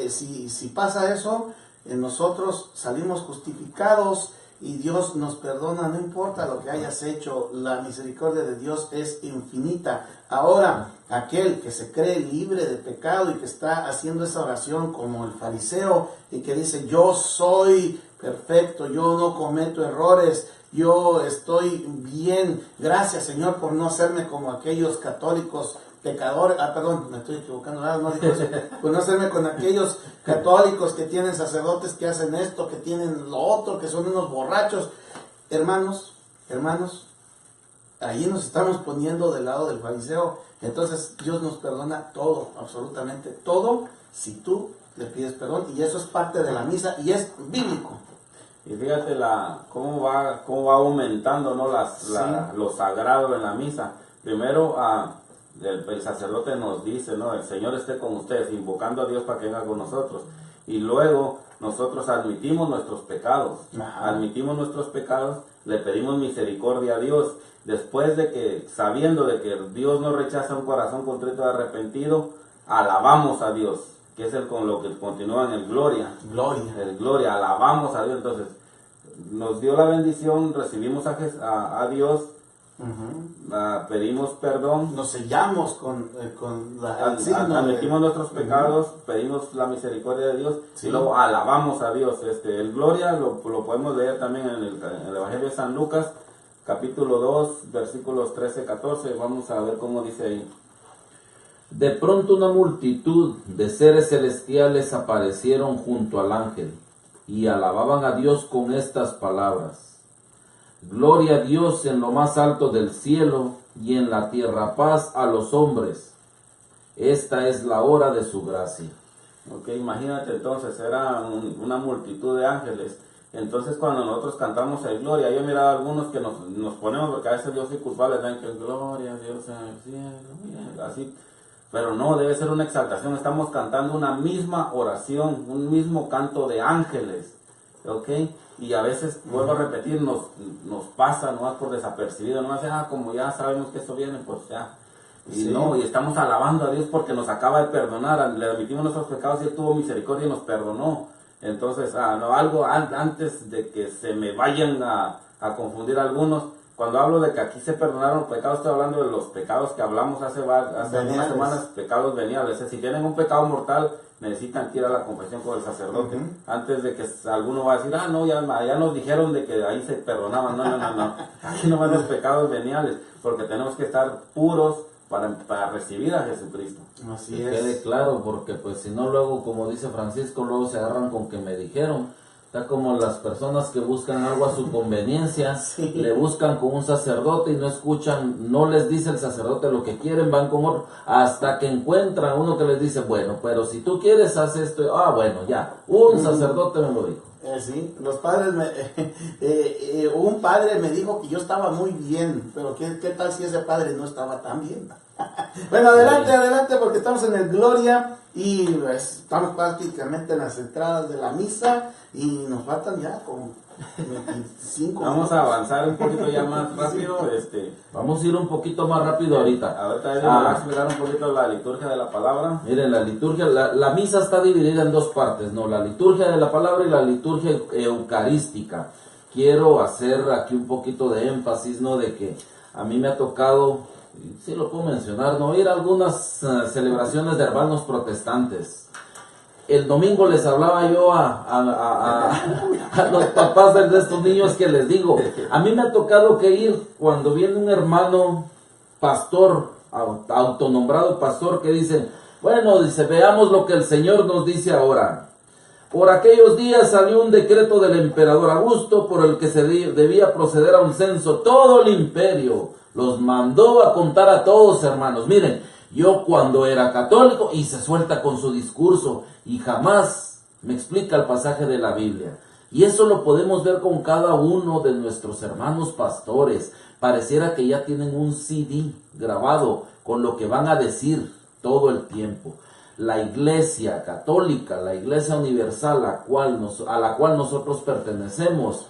Si pasa eso, nosotros salimos justificados y Dios nos perdona, no importa lo que hayas hecho, la misericordia de Dios es infinita. Ahora, aquel que se cree libre de pecado y que está haciendo esa oración como el fariseo y que dice, yo soy perfecto, yo no cometo errores, yo estoy bien, gracias Señor por no hacerme como aquellos católicos pecadores, perdón, me estoy equivocando, no digo eso, pues no hacerme con aquellos católicos que tienen sacerdotes que hacen esto, que tienen lo otro, que son unos borrachos. Hermanos, ahí nos estamos poniendo del lado del fariseo. Entonces Dios nos perdona todo, absolutamente todo, si tú le pides perdón, y eso es parte de la misa y es bíblico.
Y fíjate cómo va aumentando, ¿no? Lo sagrado en la misa. Primero el sacerdote nos dice, ¿no? El Señor esté con ustedes, invocando a Dios para que venga con nosotros. Y luego nosotros admitimos nuestros pecados.
Ajá.
Admitimos nuestros pecados, le pedimos misericordia a Dios. Después de que, sabiendo de que Dios no rechaza un corazón contrito y arrepentido, alabamos a Dios, que es con lo que continúa en el gloria. El gloria, alabamos a Dios. Entonces, nos dio la bendición, recibimos a Dios, pedimos perdón,
Nos sellamos con el signo
admitimos nuestros pecados, pedimos la misericordia de Dios,
Sí.
y luego alabamos a Dios. El gloria lo podemos leer también en el Evangelio de San Lucas, capítulo 2, versículos 13-14. Vamos a ver cómo dice ahí.
De pronto una multitud de seres celestiales aparecieron junto al ángel y alababan a Dios con estas palabras: Gloria a Dios en lo más alto del cielo y en la tierra paz a los hombres. Esta es la hora de su gracia.
Ok, imagínate entonces, era una multitud de ángeles. Entonces cuando nosotros cantamos el gloria, yo he mirado a algunos que nos ponemos, porque a veces yo soy culpable, dan que gloria a Dios en el cielo, así. Pero no, debe ser una exaltación. Estamos cantando una misma oración, un mismo canto de ángeles, ¿ok? Y a veces, vuelvo a repetir, nos pasa nomás por desapercibido, nomás, como ya sabemos que esto viene, pues ya. Y
Sí.
no, y estamos alabando a Dios porque nos acaba de perdonar, le admitimos nuestros pecados y Él tuvo misericordia y nos perdonó. Entonces, algo antes de que se me vayan a confundir algunos, cuando hablo de que aquí se perdonaron los pecados, estoy hablando de los pecados que hablamos hace algunas semanas, pecados veniales. Si tienen un pecado mortal, necesitan ir a la confesión con el sacerdote. Antes de que alguno va a decir, no, ya nos dijeron de que ahí se perdonaban. No. Aquí no van los pecados veniales, porque tenemos que estar puros para recibir a Jesucristo.
Así
Que
es.
quede claro, porque pues si no luego, como dice Francisco, luego se agarran con que me dijeron. Está como las personas que buscan algo a su conveniencia,
Sí.
le buscan con un sacerdote y no escuchan, no les dice el sacerdote lo que quieren, van con otro, hasta que encuentran uno que les dice, bueno, pero si tú quieres, haz esto. Bueno, ya, un sacerdote me lo dijo.
Sí, los padres, un padre me dijo que yo estaba muy bien, pero ¿qué tal si ese padre no estaba tan bien? Bueno, adelante, porque estamos en el Gloria y pues, estamos prácticamente en las entradas de la misa y nos faltan ya como 25
Vamos a avanzar un poquito ya más rápido.
Vamos a ir un poquito más rápido ahorita.
Ahorita me va a explicar un poquito la liturgia de la palabra.
Miren, la liturgia, la misa está dividida en dos partes, ¿no? La liturgia de la palabra y la liturgia eucarística. Quiero hacer aquí un poquito de énfasis, ¿no? De que a mí me ha tocado, sí lo puedo mencionar, ¿no? Ir a algunas celebraciones de hermanos protestantes. El domingo les hablaba yo a los papás de estos niños que les digo, a mí me ha tocado que ir cuando viene un hermano pastor, autonombrado pastor, que dice, bueno, dice, veamos lo que el Señor nos dice ahora. Por aquellos días salió un decreto del emperador Augusto por el que se debía proceder a un censo. Todo el imperio los mandó a contar a todos, hermanos. Miren, yo cuando era católico, y se suelta con su discurso, y jamás me explica el pasaje de la Biblia. Y eso lo podemos ver con cada uno de nuestros hermanos pastores. Pareciera que ya tienen un CD grabado con lo que van a decir todo el tiempo. La Iglesia católica, la Iglesia universal a la cual nosotros pertenecemos,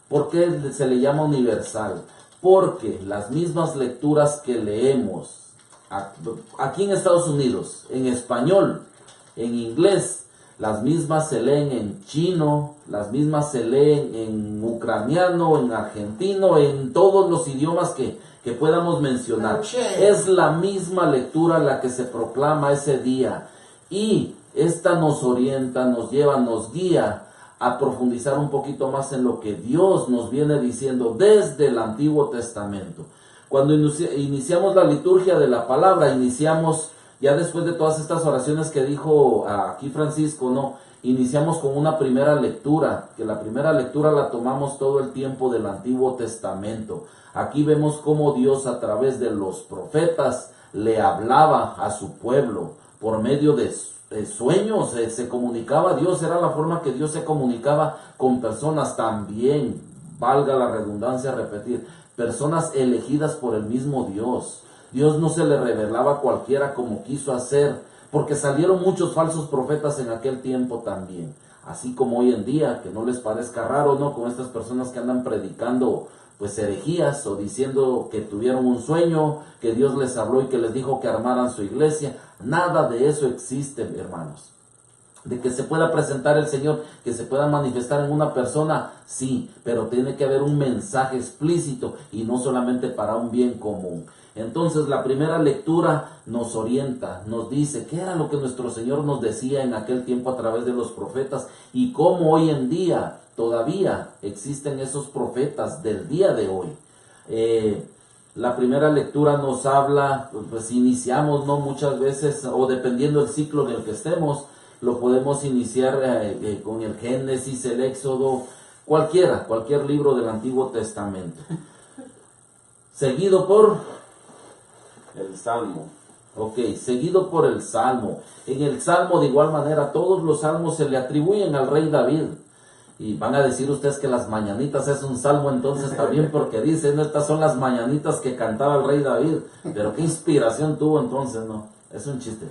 ¿por qué se le llama universal? Porque las mismas lecturas que leemos aquí en Estados Unidos, en español, en inglés, las mismas se leen en chino, las mismas se leen en ucraniano, en argentino, en todos los idiomas que podamos mencionar. Es la misma lectura la que se proclama ese día, y esta nos orienta, nos lleva, nos guía a profundizar un poquito más en lo que Dios nos viene diciendo desde el Antiguo Testamento. Cuando iniciamos la liturgia de la palabra, iniciamos, ya después de todas estas oraciones que dijo aquí Francisco, ¿no? Iniciamos con una primera lectura, que la primera lectura la tomamos todo el tiempo del Antiguo Testamento. Aquí vemos cómo Dios a través de los profetas le hablaba a su pueblo por medio de sueños, se comunicaba a Dios, era la forma que Dios se comunicaba con personas también, valga la redundancia repetir, personas elegidas por el mismo Dios. Dios no se le revelaba a cualquiera como quiso hacer, porque salieron muchos falsos profetas en aquel tiempo también. Así como hoy en día, que no les parezca raro, ¿no? Con estas personas que andan predicando pues herejías o diciendo que tuvieron un sueño, que Dios les habló y que les dijo que armaran su iglesia. Nada de eso existe, hermanos. De que se pueda presentar el Señor, que se pueda manifestar en una persona, sí, pero tiene que haber un mensaje explícito y no solamente para un bien común. Entonces la primera lectura nos orienta, nos dice qué era lo que nuestro Señor nos decía en aquel tiempo a través de los profetas y cómo hoy en día todavía existen esos profetas del día de hoy. La primera lectura nos habla, pues iniciamos, ¿no? Muchas veces, o dependiendo del ciclo en el que estemos, lo podemos iniciar con el Génesis, el Éxodo, cualquier libro del Antiguo Testamento. Seguido por
el Salmo.
Ok, seguido por el Salmo. En el Salmo, de igual manera, todos los salmos se le atribuyen al rey David. Y van a decir ustedes que las mañanitas es un salmo, entonces también porque dicen, estas son las mañanitas que cantaba el rey David. Pero qué inspiración tuvo entonces, ¿no? Es un chiste.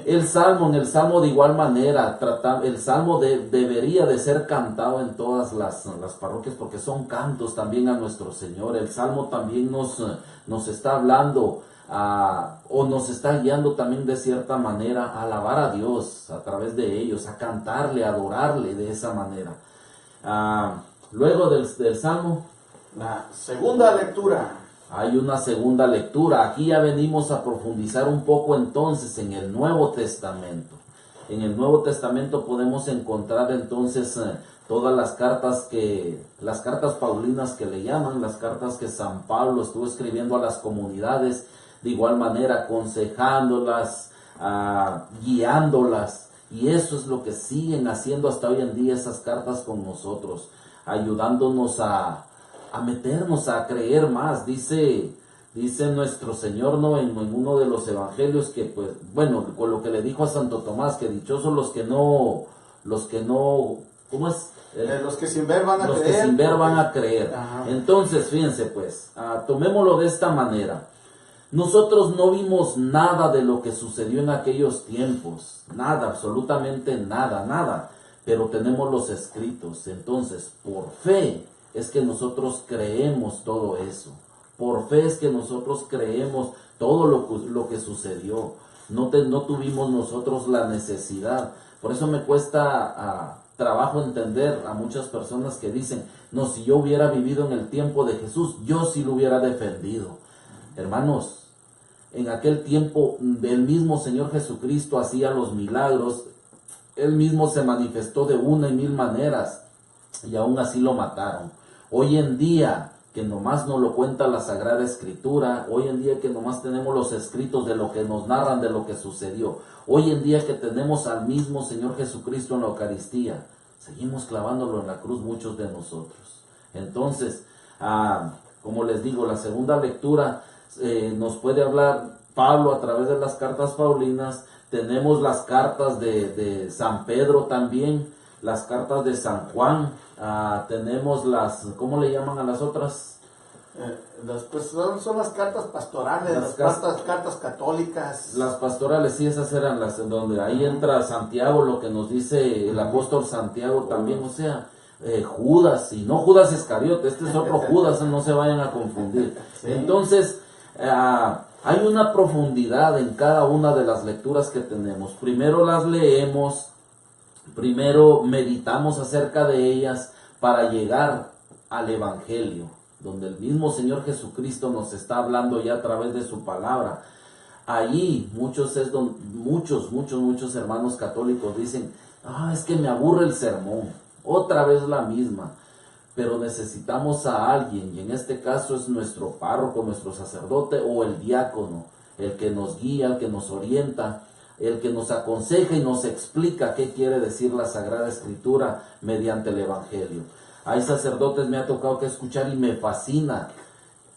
El Salmo, en el Salmo de igual manera, el Salmo debería de ser cantado en todas las parroquias porque son cantos también a nuestro Señor. El Salmo también nos está hablando o nos está guiando también de cierta manera a alabar a Dios a través de ellos, a cantarle, a adorarle de esa manera. Luego del Salmo,
la segunda lectura.
Hay una segunda lectura. Aquí ya venimos a profundizar un poco entonces en el Nuevo Testamento. En el Nuevo Testamento podemos encontrar entonces todas las cartas paulinas que le llaman, las cartas que San Pablo estuvo escribiendo a las comunidades, de igual manera aconsejándolas, guiándolas. Y eso es lo que siguen haciendo hasta hoy en día esas cartas con nosotros, ayudándonos a meternos, a creer más. Dice nuestro Señor, ¿no? En uno de los evangelios que, pues, bueno, con lo que le dijo a Santo Tomás, que dichosos los que no, ¿cómo es?
Los que sin ver van a
creer. Los que sin ver van a creer. Ajá. Entonces, fíjense pues, tomémoslo de esta manera. Nosotros no vimos nada de lo que sucedió en aquellos tiempos, nada, absolutamente nada, pero tenemos los escritos. Entonces, por fe es que nosotros creemos todo eso. Por fe es que nosotros creemos todo lo que sucedió. No tuvimos nosotros la necesidad. Por eso me cuesta trabajo entender a muchas personas que dicen, no, si yo hubiera vivido en el tiempo de Jesús, yo sí lo hubiera defendido. Hermanos, en aquel tiempo el mismo Señor Jesucristo hacía los milagros. Él mismo se manifestó de una y mil maneras y aún así lo mataron. Hoy en día, que nomás nos lo cuenta la Sagrada Escritura, hoy en día que nomás tenemos los escritos de lo que nos narran de lo que sucedió, hoy en día que tenemos al mismo Señor Jesucristo en la Eucaristía, seguimos clavándolo en la cruz muchos de nosotros. Entonces, como les digo, la segunda lectura nos puede hablar Pablo a través de las cartas paulinas. Tenemos las cartas de San Pedro también, las cartas de San Juan. Tenemos ¿cómo le llaman a las otras?
Pues son las cartas pastorales, las cartas católicas.
Las pastorales, sí, esas eran las en donde ahí entra Santiago, lo que nos dice el apóstol Santiago también, o sea, Judas, y no Judas Iscariote, este es otro Judas, no se vayan a confundir. Sí. Entonces, hay una profundidad en cada una de las lecturas que tenemos. Primero las leemos, primero meditamos acerca de ellas para llegar al Evangelio, donde el mismo Señor Jesucristo nos está hablando ya a través de su palabra. Allí muchos hermanos católicos dicen, es que me aburre el sermón, otra vez la misma. pero necesitamos a alguien, y en este caso es nuestro párroco, nuestro sacerdote o el diácono, el que nos guía, el que nos orienta, el que nos aconseja y nos explica qué quiere decir la Sagrada Escritura mediante el Evangelio. Hay sacerdotes, me ha tocado que escuchar y me fascina,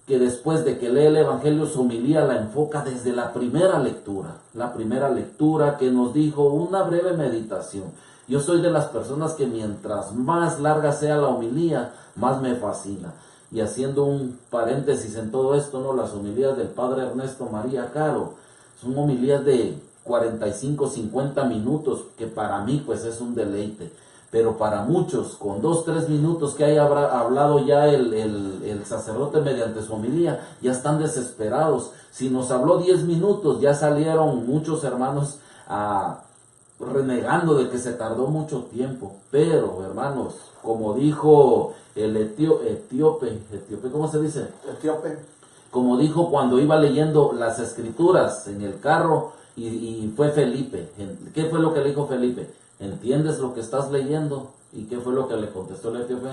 que después de que lee el Evangelio, su homilía la enfoca desde la primera lectura que nos dijo una breve meditación. Yo soy de las personas que mientras más larga sea la homilía, más me fascina. Y haciendo un paréntesis en todo esto, ¿no? Las homilías del Padre Ernesto María Caro son homilías de 45, 50 minutos, que para mí pues es un deleite. Pero para muchos, con 2, 3 minutos que haya hablado ya el sacerdote mediante su homilía, ya están desesperados. Si nos habló 10 minutos, ya salieron muchos hermanos renegando de que se tardó mucho tiempo. Pero, hermanos, como dijo el etíope, ¿cómo se dice?
Etíope.
Como dijo cuando iba leyendo las Escrituras en el carro, y fue Felipe. ¿Qué fue lo que le dijo Felipe? ¿Entiendes lo que estás leyendo? ¿Y qué fue lo que le contestó el etíope?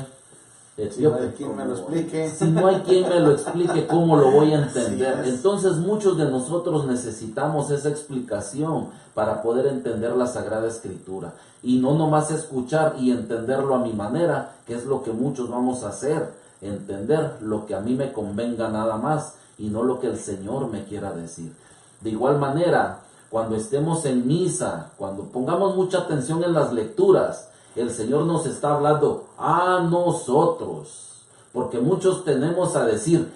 Si no hay quien me lo explique.
Si no hay quien me lo explique, ¿cómo lo voy a entender?
Así es.
Entonces muchos de nosotros necesitamos esa explicación para poder entender la Sagrada Escritura. Y no nomás escuchar y entenderlo a mi manera, que es lo que muchos vamos a hacer. Entender lo que a mí me convenga nada más y no lo que el Señor me quiera decir. De igual manera, cuando estemos en misa, cuando pongamos mucha atención en las lecturas, el Señor nos está hablando a nosotros, porque muchos tenemos a decir,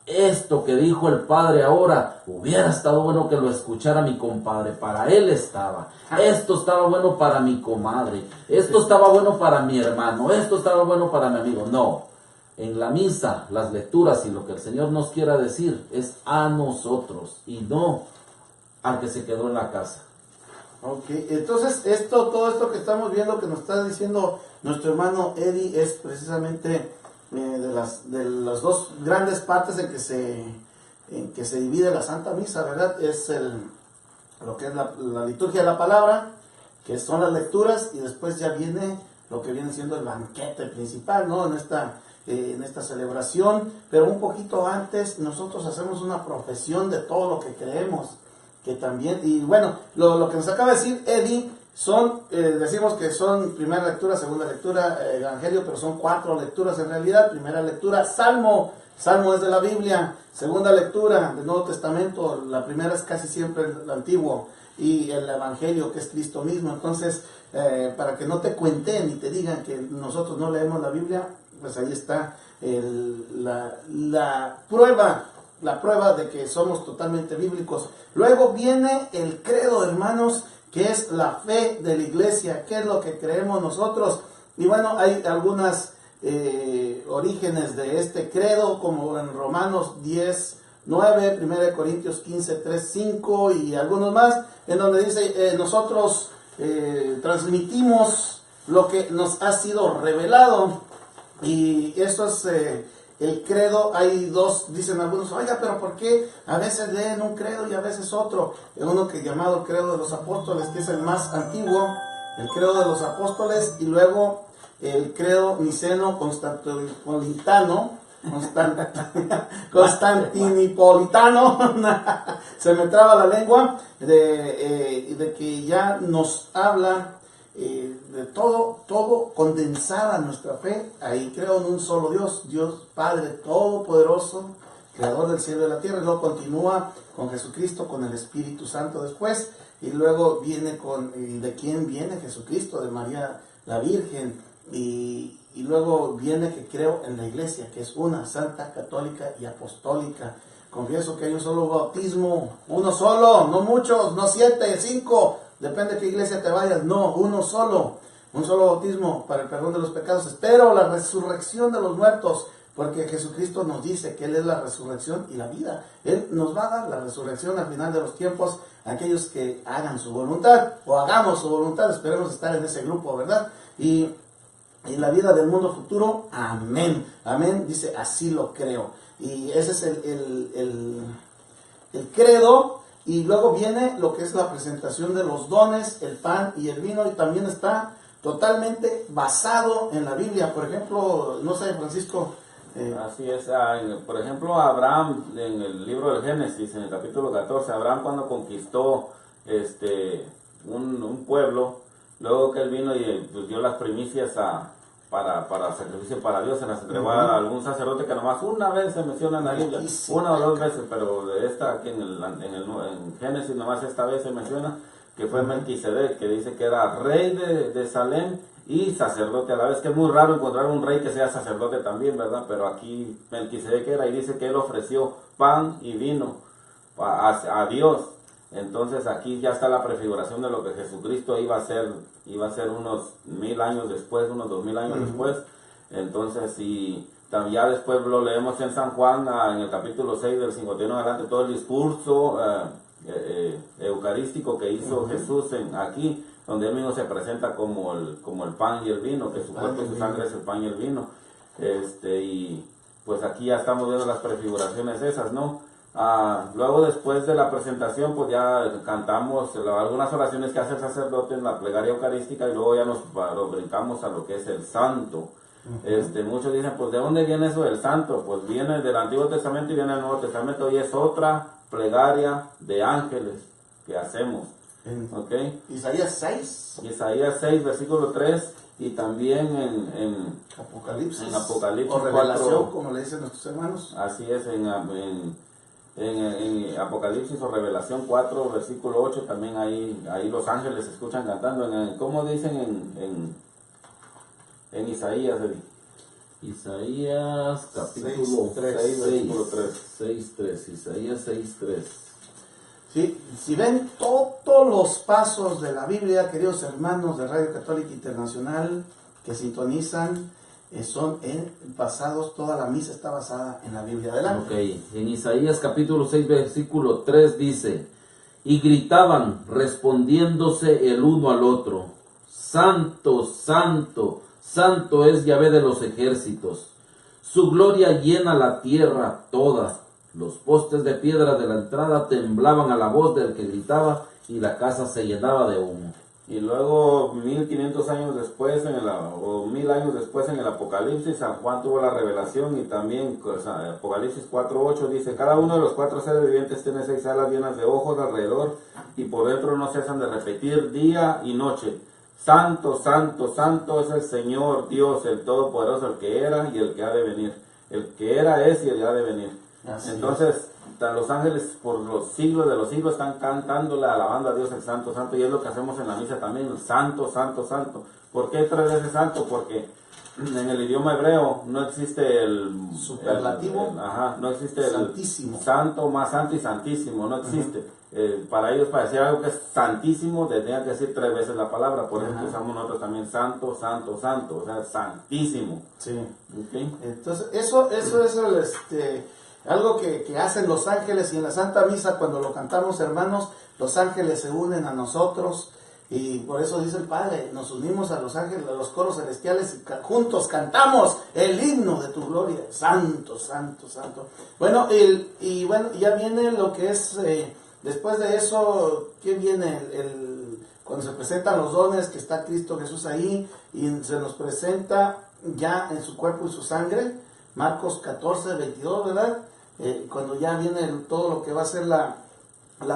esto que dijo el Padre ahora, hubiera estado bueno que lo escuchara mi compadre, para él estaba, esto estaba bueno para mi comadre, esto estaba bueno para mi hermano, esto estaba bueno para mi amigo. No, en la misa, las lecturas y lo que el Señor nos quiera decir es a nosotros y no al que se quedó en la casa.
Ok, entonces todo esto que estamos viendo, que nos está diciendo nuestro hermano Eddie, es precisamente de las dos grandes partes en que se divide la Santa Misa, ¿verdad? Es lo que es la liturgia de la palabra, que son las lecturas, y después ya viene lo que viene siendo el banquete principal, ¿no? En esta celebración, pero un poquito antes nosotros hacemos una profesión de todo lo que creemos. Que también, y bueno, lo que nos acaba de decir Eddie, decimos que son primera lectura, segunda lectura, evangelio, pero son 4 lecturas en realidad. Primera lectura, Salmo es de la Biblia. Segunda lectura del Nuevo Testamento, la primera es casi siempre el Antiguo, y el evangelio, que es Cristo mismo. Entonces, para que no te cuenten y te digan que nosotros no leemos la Biblia, pues ahí está la prueba de que somos totalmente bíblicos. Luego viene el credo, hermanos, que es la fe de la iglesia, que es lo que creemos nosotros. Y bueno, hay algunas orígenes de este credo, como en Romanos 10:9, 1 Corintios 15:3-5 y algunos más, en donde dice, nosotros transmitimos lo que nos ha sido revelado. Y eso es el credo. Hay dos, dicen algunos, oiga, pero ¿por qué a veces leen un credo y a veces otro? Uno que llamado el credo de los apóstoles, que es el más antiguo, el credo de los apóstoles, y luego el credo niceno constantinopolitano, se me traba la lengua, de que ya nos habla de todo condensada nuestra fe. Ahí creo en un solo Dios Padre Todopoderoso, Creador del cielo y de la tierra. Y luego continúa con Jesucristo, con el Espíritu Santo después, y luego viene ¿de quién viene Jesucristo? De María la Virgen, y luego viene que creo en la iglesia, que es una, santa, católica y apostólica. Confieso que hay un solo bautismo, uno solo, no muchos, no 7, 5, depende de qué iglesia te vayas, no, uno solo, un solo bautismo para el perdón de los pecados. Espero la resurrección de los muertos, porque Jesucristo nos dice que Él es la resurrección y la vida. Él nos va a dar la resurrección al final de los tiempos, a aquellos que hagan su voluntad, o hagamos su voluntad. Esperemos estar en ese grupo, ¿verdad? Y la vida del mundo futuro, amén, amén, dice, así lo creo. Y ese es el credo. Y luego viene lo que es la presentación de los dones, el pan y el vino, y también está totalmente basado en la Biblia. Por ejemplo, no sé, Francisco.
Así es, por ejemplo, Abraham, en el libro del Génesis, en el capítulo 14, Abraham cuando conquistó un pueblo, luego que él vino y pues, dio las primicias para sacrificio para Dios, se las entregó a algún sacerdote que nomás una vez se menciona en la Biblia, una o dos veces, pero de esta aquí en Génesis nomás esta vez se menciona, que fue Melquisedec, que dice que era rey de Salem y sacerdote a la vez, que es muy raro encontrar un rey que sea sacerdote también, ¿verdad? Pero aquí Melquisedec era, y dice que él ofreció pan y vino a Dios. Entonces aquí ya está la prefiguración de lo que Jesucristo iba a ser unos 1000 años después, unos 2000 años después. Entonces, y ya después lo leemos en San Juan, en el capítulo 6 del 51 adelante, todo el discurso eucarístico que hizo Jesús aquí, donde él mismo se presenta como el pan y el vino, que su cuerpo y su sangre es el pan y el vino. Y pues aquí ya estamos viendo las prefiguraciones esas, ¿no? Luego después de la presentación pues ya cantamos algunas oraciones que hace el sacerdote en la plegaria eucarística y luego ya nos brincamos a lo que es el santo. Muchos dicen, pues ¿de dónde viene eso del santo? Pues viene del Antiguo Testamento y viene del Nuevo Testamento, y es otra plegaria de ángeles que hacemos. ¿Okay?
Isaías 6.
Isaías 6, versículo 3, y también en
Apocalipsis.
O
revelación,
4,
como le dicen nuestros hermanos.
Así es, en Apocalipsis o Revelación 4, versículo 8, también ahí los ángeles se escuchan cantando. ¿Cómo dicen en Isaías?
Isaías capítulo 6,
versículo 3.
6.3, Isaías 6.3.
Sí, si ven todos los pasos de la Biblia, queridos hermanos de Radio Católica Internacional que sintonizan, son basados, toda la misa está basada en la Biblia. Adelante.
Ok, en Isaías capítulo 6, versículo 3 dice: y gritaban respondiéndose el uno al otro: Santo, Santo, Santo es Yahvé de los ejércitos. Su gloria llena la tierra toda. Los postes de piedra de la entrada temblaban a la voz del que gritaba, y la casa se llenaba de humo.
Y luego 1500 años después, o 1000 años después, en el Apocalipsis, San Juan tuvo la revelación, y también Apocalipsis 4:8 dice: cada uno de los 4 seres vivientes tiene 6 alas llenas de ojos alrededor, y por dentro no cesan de repetir día y noche: Santo, Santo, Santo es el Señor Dios, el Todopoderoso, el que era y el que ha de venir. El que era, es y el que ha de venir. Entonces, los ángeles por los siglos de los siglos están cantándole, alabando a Dios, el Santo, Santo, y es lo que hacemos en la misa también: el Santo, Santo, Santo. ¿Por qué 3 veces Santo? Porque en el idioma hebreo no existe el
superlativo,
no existe
santísimo.
El santo, más santo y santísimo, no existe. Para ellos, para decir algo que es santísimo, tendrían que decir 3 veces la palabra. Por eso usamos nosotros también Santo, Santo, Santo, o sea, santísimo.
Sí.
¿Okay?
Entonces, eso es algo que hacen los ángeles, y en la Santa Misa, cuando lo cantamos, hermanos, los ángeles se unen a nosotros, y por eso dice el Padre: nos unimos a los ángeles, a los coros celestiales, y juntos cantamos el himno de tu gloria, Santo, Santo, Santo. Bueno, ya viene lo que es, después de eso, ¿qué viene? Cuando se presentan los dones, que está Cristo Jesús ahí, y se nos presenta ya en su cuerpo y su sangre, Marcos 14:22, ¿verdad? Cuando ya viene todo lo que va a ser la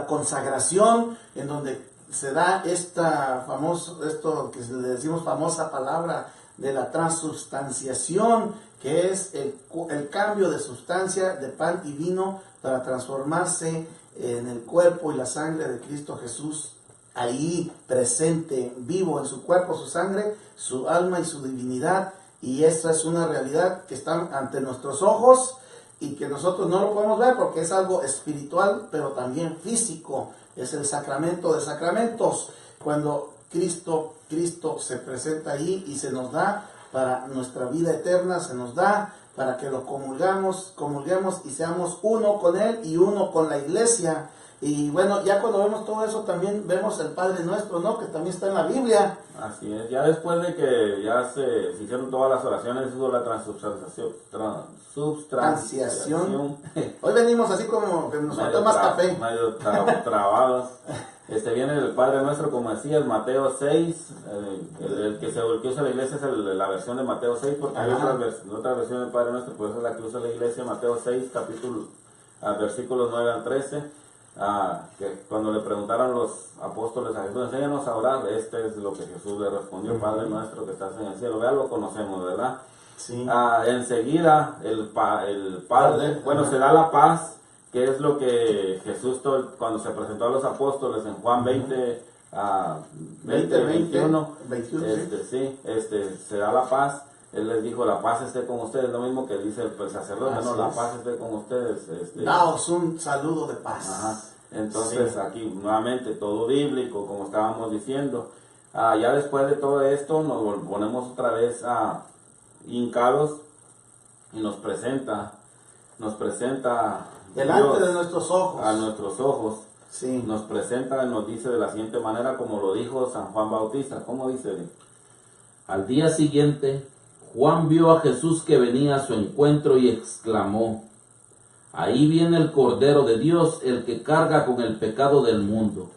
consagración, en donde se da esto que le decimos famosa palabra de la transubstanciación, que es el cambio de sustancia de pan y vino para transformarse en el cuerpo y la sangre de Cristo Jesús, ahí presente, vivo en su cuerpo, su sangre, su alma y su divinidad. Y esta es una realidad que está ante nuestros ojos y que nosotros no lo podemos ver porque es algo espiritual, pero también físico. Es el sacramento de sacramentos, cuando Cristo se presenta ahí y se nos da para nuestra vida eterna, se nos da para que lo comulguemos y seamos uno con Él y uno con la Iglesia. Y bueno, ya cuando vemos todo eso, también vemos el Padre Nuestro, ¿no? Que también está en la Biblia.
Así es, ya después de que ya se hicieron todas las oraciones, hubo la transubstanciación.
Hoy venimos así como que nos falta más café.
Medio trabados. Viene del Padre Nuestro, como decías, Mateo 6, el que usa la iglesia es la versión de Mateo 6, porque hay otra versión del Padre Nuestro, pues es la que usa la iglesia, Mateo 6, versículos 9 al 13, que cuando le preguntaron los apóstoles a Jesús, enséñanos a orar, este es lo que Jesús le respondió, Padre Nuestro que estás en el cielo, ya lo conocemos, ¿verdad?
Sí.
Enseguida el Padre, bueno, se da la paz, que es lo que Jesús cuando se presentó a los apóstoles en Juan 20, 21, se da la paz. Él les dijo, la paz esté con ustedes, lo mismo que dice el sacerdote,
Así
la
es.
paz esté con ustedes.
Daos un saludo de paz.
Ajá. Entonces aquí nuevamente todo bíblico, como estábamos diciendo. Ya después de todo esto nos ponemos otra vez hincados y nos presenta
delante
Dios
de nuestros ojos.
a nuestros ojos.
Sí.
Nos presenta, nos dice de la siguiente manera, como lo dijo San Juan Bautista. ¿Cómo dice?
Al día siguiente, Juan vio a Jesús que venía a su encuentro y exclamó: ahí viene el Cordero de Dios, el que carga con el pecado del mundo.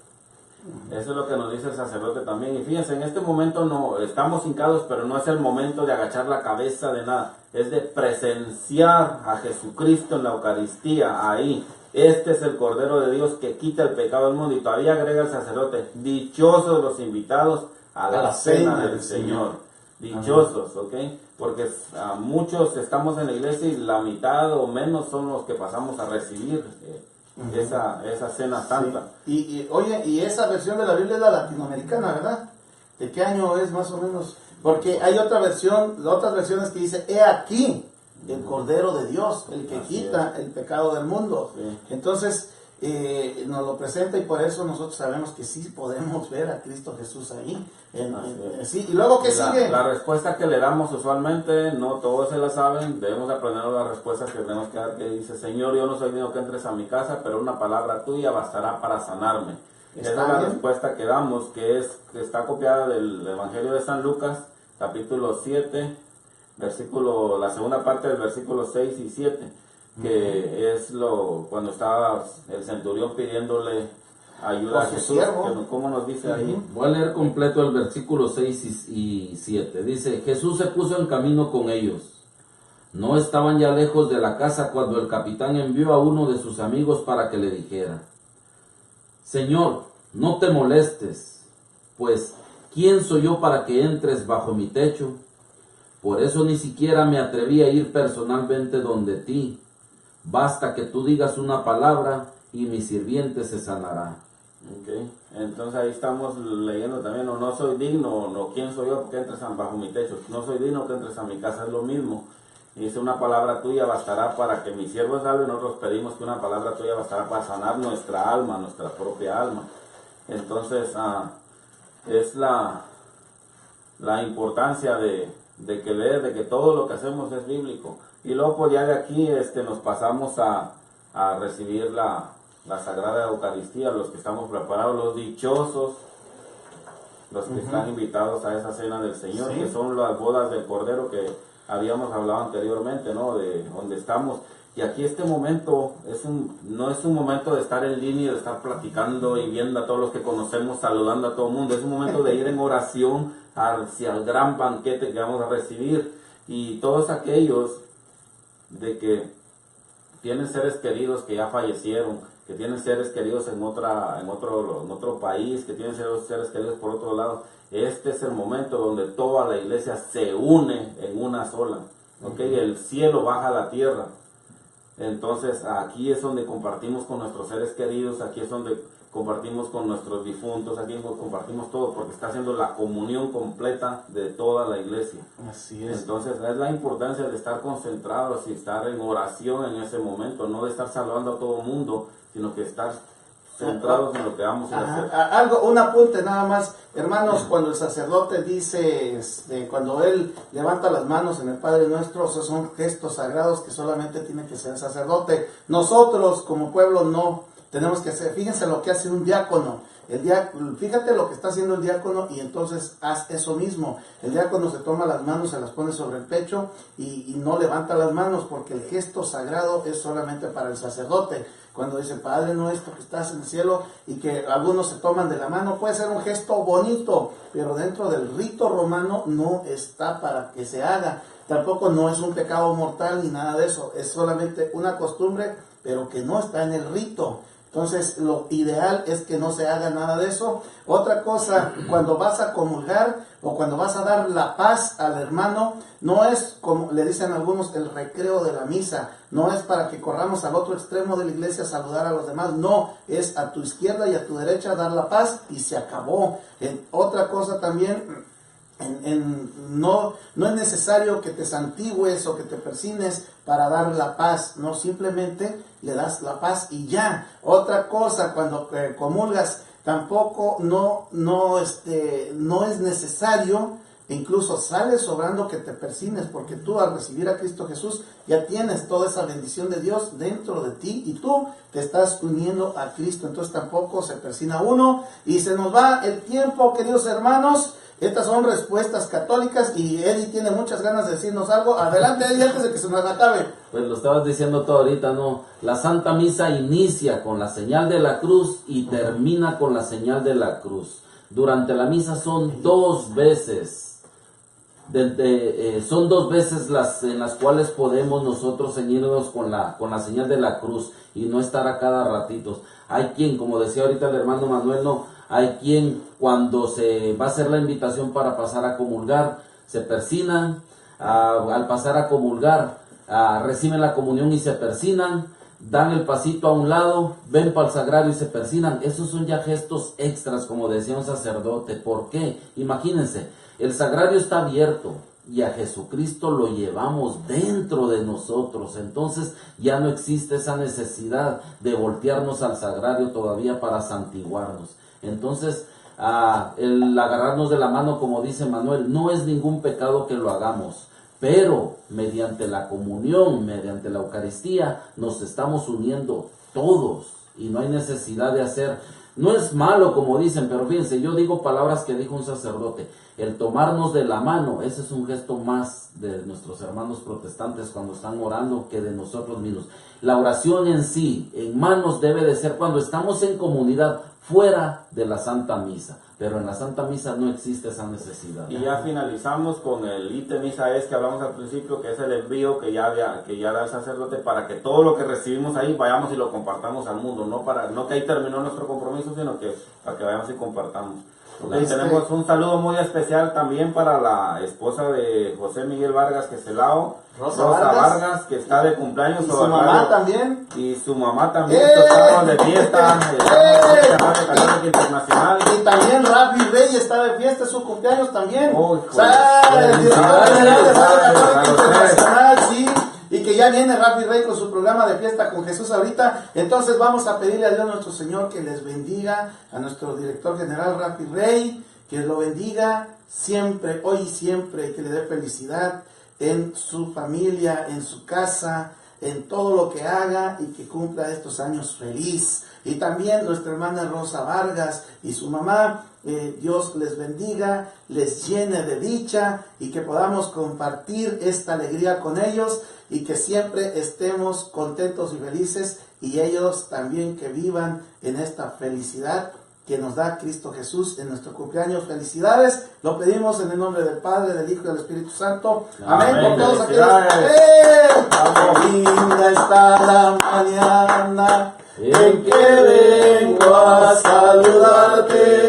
Eso es lo que nos dice el sacerdote también. Y fíjense, en este momento no estamos hincados, pero no es el momento de agachar la cabeza de nada. Es de presenciar a Jesucristo en la Eucaristía ahí. Este es el Cordero de Dios que quita el pecado del mundo. Y todavía agrega el sacerdote: dichosos los invitados a la cena del Señor. Dichosos, ¿ok? Porque muchos estamos en la iglesia y la mitad o menos son los que pasamos a recibir esa cena santa.
Sí. Y esa versión de la Biblia es la latinoamericana, ¿verdad? ¿De qué año es más o menos? Porque hay otras versiones que dice: he aquí el Cordero de Dios, el que quita el pecado del mundo.
Sí.
Entonces nos lo presenta, y por eso nosotros sabemos que sí podemos ver a Cristo Jesús ahí. Sí. Y luego, ¿qué sigue?
La respuesta que le damos usualmente, no todos se la saben, debemos aprender las respuestas que tenemos que dar, que dice: Señor, yo no soy digno que entres a mi casa, pero una palabra tuya bastará para sanarme. Esa es la respuesta que damos, que está copiada del Evangelio de San Lucas, capítulo 7, la segunda parte del versículo 6 y 7, que es cuando estaba el centurión pidiéndole ayuda a Jesús. ¿Cómo nos dice ahí?
Voy a leer completo el versículo 6 y 7. Dice: Jesús se puso en camino con ellos. No estaban ya lejos de la casa cuando el capitán envió a uno de sus amigos para que le dijera: Señor, no te molestes, pues ¿quién soy yo para que entres bajo mi techo? Por eso ni siquiera me atreví a ir personalmente donde ti. Basta que tú digas una palabra y mi sirviente se sanará.
Okay. Entonces ahí estamos leyendo también: no soy digno, no, ¿quién soy yo que entres bajo mi techo? No soy digno que entres a mi casa, es lo mismo. Y dice: una palabra tuya bastará para que mi siervo salve. Nosotros pedimos que una palabra tuya bastará para sanar nuestra alma, nuestra propia alma. Entonces es la importancia de que todo lo que hacemos es bíblico. Y luego pues ya de aquí nos pasamos a recibir la Sagrada Eucaristía, los que estamos preparados, los dichosos, los que están invitados a esa cena del Señor, que son las bodas del Cordero que habíamos hablado anteriormente, ¿no? De donde estamos. Y aquí este momento no es un momento de estar en línea, de estar platicando y viendo a todos los que conocemos, saludando a todo el mundo. Es un momento de ir en oración hacia el gran banquete que vamos a recibir. Y todos aquellos de que tienen seres queridos que ya fallecieron, que tienen seres queridos en otro país, que tienen seres queridos por otro lado, este es el momento donde toda la iglesia se une en una sola, ¿okay? El cielo baja a la tierra. Entonces aquí es donde compartimos con nuestros seres queridos, aquí es donde compartimos con nuestros difuntos, aquí compartimos todo, porque está haciendo la comunión completa de toda la iglesia.
Así es.
Entonces es la importancia de estar concentrados y estar en oración en ese momento, no de estar saludando a todo el mundo, sino que estar centrados en lo que vamos a hacer.
Un apunte nada más, hermanos. Cuando el sacerdote dice, cuando él levanta las manos en el Padre Nuestro, esos son gestos sagrados que solamente tiene que ser el sacerdote. Nosotros como pueblo no tenemos que hacer. Fíjense lo que hace un diácono. Fíjate lo que está haciendo el diácono y entonces haz eso mismo. El diácono se toma las manos, se las pone sobre el pecho y no levanta las manos, porque el gesto sagrado es solamente para el sacerdote. Cuando dice Padre nuestro que estás en el cielo, y que algunos se toman de la mano, puede ser un gesto bonito, pero dentro del rito romano no está para que se haga. Tampoco no es un pecado mortal ni nada de eso, es solamente una costumbre, pero que no está en el rito. Entonces, lo ideal es que no se haga nada de eso. Otra cosa, cuando vas a comulgar o cuando vas a dar la paz al hermano, no es como le dicen algunos el recreo de la misa, no es para que corramos al otro extremo de la iglesia a saludar a los demás, no, es a tu izquierda y a tu derecha dar la paz y se acabó. Otra cosa también, no es necesario que te santigües o que te persines para dar la paz, no, simplemente le das la paz y ya. Otra cosa, cuando comulgas, tampoco no es necesario, incluso sale sobrando que te persines, porque tú al recibir a Cristo Jesús ya tienes toda esa bendición de Dios dentro de ti y tú te estás uniendo a Cristo, entonces tampoco se persina uno. Y se nos va el tiempo, queridos hermanos. Estas son respuestas católicas y Eddie tiene muchas ganas de decirnos algo. Adelante, Eddie, antes de que se nos acabe.
Pues lo estabas diciendo tú ahorita, ¿no? La Santa Misa inicia con la señal de la cruz y termina con la señal de la cruz. Durante la misa son dos veces. Son dos veces en las cuales podemos nosotros ceñirnos con la señal de la cruz y no estar a cada ratito. Hay quien, como decía ahorita el hermano Manuel, no, hay quien cuando se va a hacer la invitación para pasar a comulgar, se persinan, al pasar a comulgar, reciben la comunión y se persinan, dan el pasito a un lado, ven para el sagrario y se persinan. Esos son ya gestos extras, como decía un sacerdote. ¿Por qué? Imagínense, el sagrario está abierto y a Jesucristo lo llevamos dentro de nosotros, entonces ya no existe esa necesidad de voltearnos al sagrario todavía para santiguarnos. Entonces, el agarrarnos de la mano, como dice Manuel, no es ningún pecado que lo hagamos, pero mediante la comunión, mediante la Eucaristía, nos estamos uniendo todos y no hay necesidad de hacer. No es malo, como dicen, pero fíjense, yo digo palabras que dijo un sacerdote. El tomarnos de la mano, ese es un gesto más de nuestros hermanos protestantes cuando están orando que de nosotros mismos. La oración en sí, en manos, debe de ser cuando estamos en comunidad, fuera de la Santa Misa. Pero en la Santa Misa no existe esa necesidad.
Y ya finalizamos con el ítem misa que hablamos al principio, que es el envío que ya da el sacerdote, para que todo lo que recibimos ahí vayamos y lo compartamos al mundo, no que ahí terminó nuestro compromiso, sino que para que vayamos y compartamos. Okay, tenemos un saludo muy especial también para la esposa de José Miguel Vargas Queselao, Rosa Vargas, que está de cumpleaños.
Y su mamá también.
Y su mamá también, estamos de fiesta, de internacional.
Y también Rafi Rey está de fiesta, es su cumpleaños también. Sí. Y que ya viene Rafi Rey con su programa de fiesta con Jesús ahorita. Entonces vamos a pedirle a Dios nuestro Señor que les bendiga, a nuestro director general Rafi Rey, que lo bendiga siempre, hoy y siempre, que le dé felicidad en su familia, en su casa, en todo lo que haga y que cumpla estos años feliz. Y también nuestra hermana Rosa Vargas y su mamá, Dios les bendiga, les llene de dicha y que podamos compartir esta alegría con ellos y que siempre estemos contentos y felices y ellos también que vivan en esta felicidad que nos da Cristo Jesús en nuestro cumpleaños. Felicidades, lo pedimos en el nombre del Padre, del Hijo y del Espíritu Santo. Amén. Por todos aquellos. Linda está la mañana en que vengo a saludarte.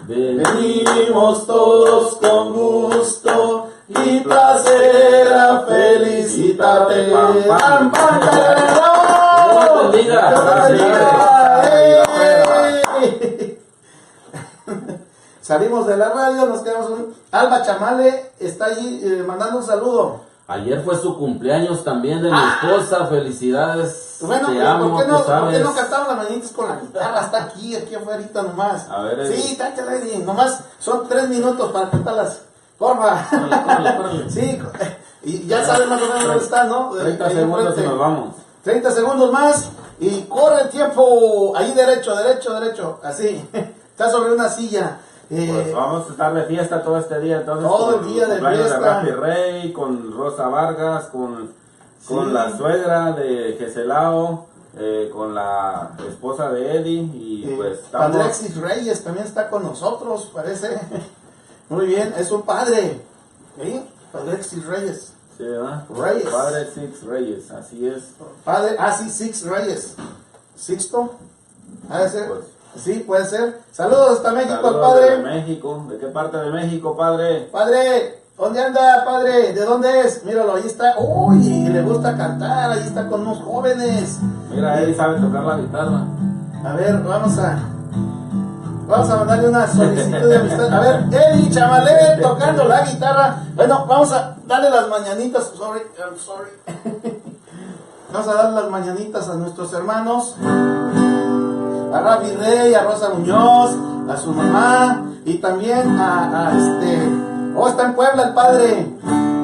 Venimos todos con gusto y placer a felicitarte. Salimos de la radio, nos quedamos Alba Chamale está allí mandando un saludo.
Ayer fue su cumpleaños también de mi esposa, felicidades.
Bueno,
te amo,
¿por qué no
sabes.
cantamos las mañanitas con la guitarra? Está aquí afuera nomás.
A ver,
sí, cántala, nomás son 3 minutos para cantarlas. Porfa. Sí, y ya saben más o menos dónde está, ¿no?
30 segundos y nos vamos.
30 segundos más Y corre el tiempo. Ahí derecho, así. Está sobre una silla.
Pues vamos a estar de fiesta todo este día, entonces.
Todo el día de fiesta.
De Rafi Rey, con Rosa Vargas, con la suegra de Geselao, con la esposa de Eddie, y pues estamos...
Padre Alexis Reyes también está con nosotros, parece. Muy bien, es un padre. ¿Sí? Padre Alexis Reyes.
Sí, ¿verdad?
Reyes.
Padre Six Reyes, así es.
Padre, sí, Six Reyes. ¿Sixto? ¿Ha de ser?
Pues,
sí, puede ser. Saludos hasta México,
saludos
padre.
de México. ¿De qué parte de México, padre?
Padre, ¿dónde anda, padre? ¿De dónde es? Míralo, ahí está. Uy, le gusta cantar, ahí está con unos jóvenes.
Mira, él sabe tocar la guitarra.
A ver, vamos a mandarle una solicitud de amistad. A ver, Eddie Chamalé tocando la guitarra. Bueno, vamos a darle las mañanitas. I'm sorry. Vamos a darle las mañanitas a nuestros hermanos. A Rafi Rey, a Rosa Muñoz, a su mamá. Y también está en Puebla el padre.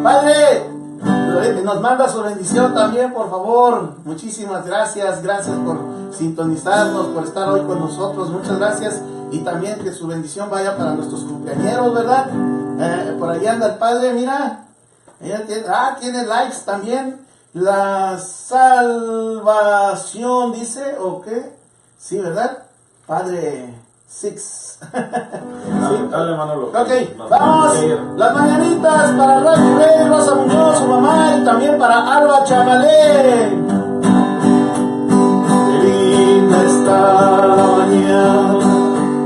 Padre, nos manda su bendición también, por favor. Muchísimas gracias. Gracias por sintonizarnos, por estar hoy con nosotros. Muchas gracias. Y también que su bendición vaya para nuestros cumpleañeros, ¿verdad? Por ahí anda el padre, mira. Ella tiene likes también. La salvación, dice, ¿o qué? Sí, ¿verdad? Padre Six.
Dale, Manolo.
Ok, vamos. Las mañanitas para Rafi Rey, Rosa Muñoz, su mamá, y también para Alba Chamalé. Qué linda está la mañana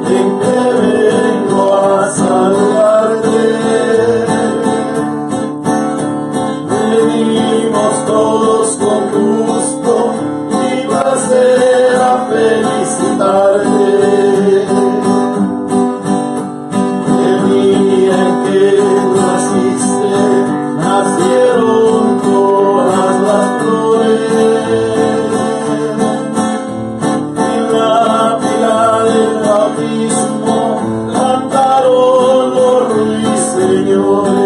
en que vengo a saludarte. Venimos todos con gusto y placer a felicitarte. El día en que naciste, nacieron todas las flores. Y la pila del bautismo cantaron los ruiseñores.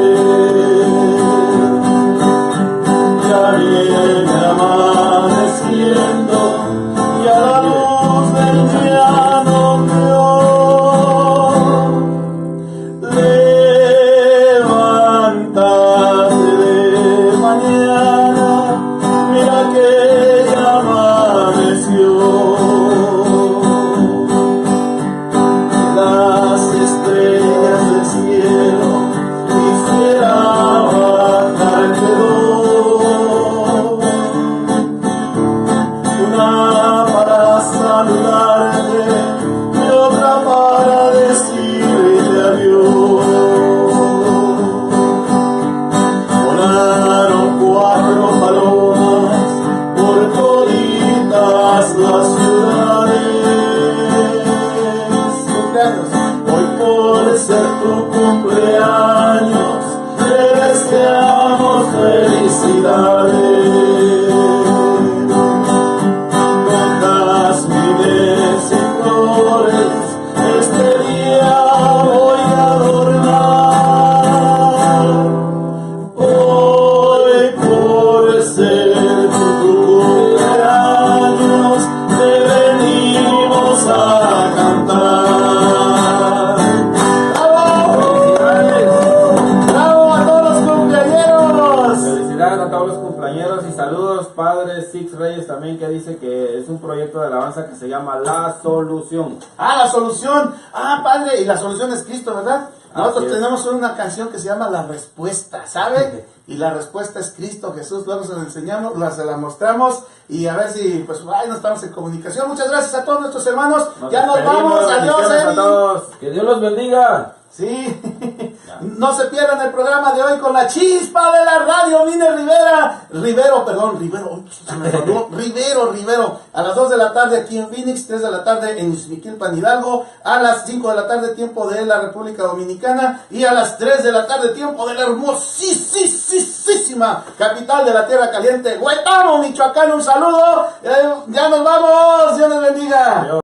Ya viene amaneciendo y a la luz del día nos dio. Levántate de mañana, mira que ya amaneció. Las estrellas del cielo quisiera bajarte dos. Una para saludarte y otra para decirte adiós. Volaron 4 palomas por toditas las ciudades. Cumpleaños. Hoy por ser tu cumpleaños te deseamos felicidades. Con jazmines y flores este día voy a adornar. Hoy por ser tu cumpleaños te venimos a cantar. ¡Bravo! ¡Bravo a todos los cumpleañeros!
Felicidades a todos los cumpleañeros y saludos, padre Six Reyes también, que dice que es un proyecto de alabanza que se llama La Solución.
La solución. Padre, y la solución es Cristo, ¿verdad? Nosotros
Así es.
tenemos una canción que se llama La Respuesta, ¿sabe? Y la respuesta es Cristo Jesús. Luego se la enseñamos, se la mostramos y a ver si, pues, no estamos en comunicación. Muchas gracias a todos nuestros hermanos. Ya nos
despedimos.
vamos. Adiós,
Bendiciones a
Eddie.
todos.
Que Dios los bendiga.
Sí. No se pierdan el programa de hoy con la chispa de la radio, Mine Rivero, a las 2 de la tarde aquí en Phoenix, 3 de la tarde en Ixmiquilpan, Hidalgo, a las 5 de la tarde tiempo de la República Dominicana y a las 3 de la tarde tiempo de la hermosísima capital de la Tierra Caliente, Huetamo, Michoacán. Un saludo, ya nos vamos, Dios les bendiga.
Adiós.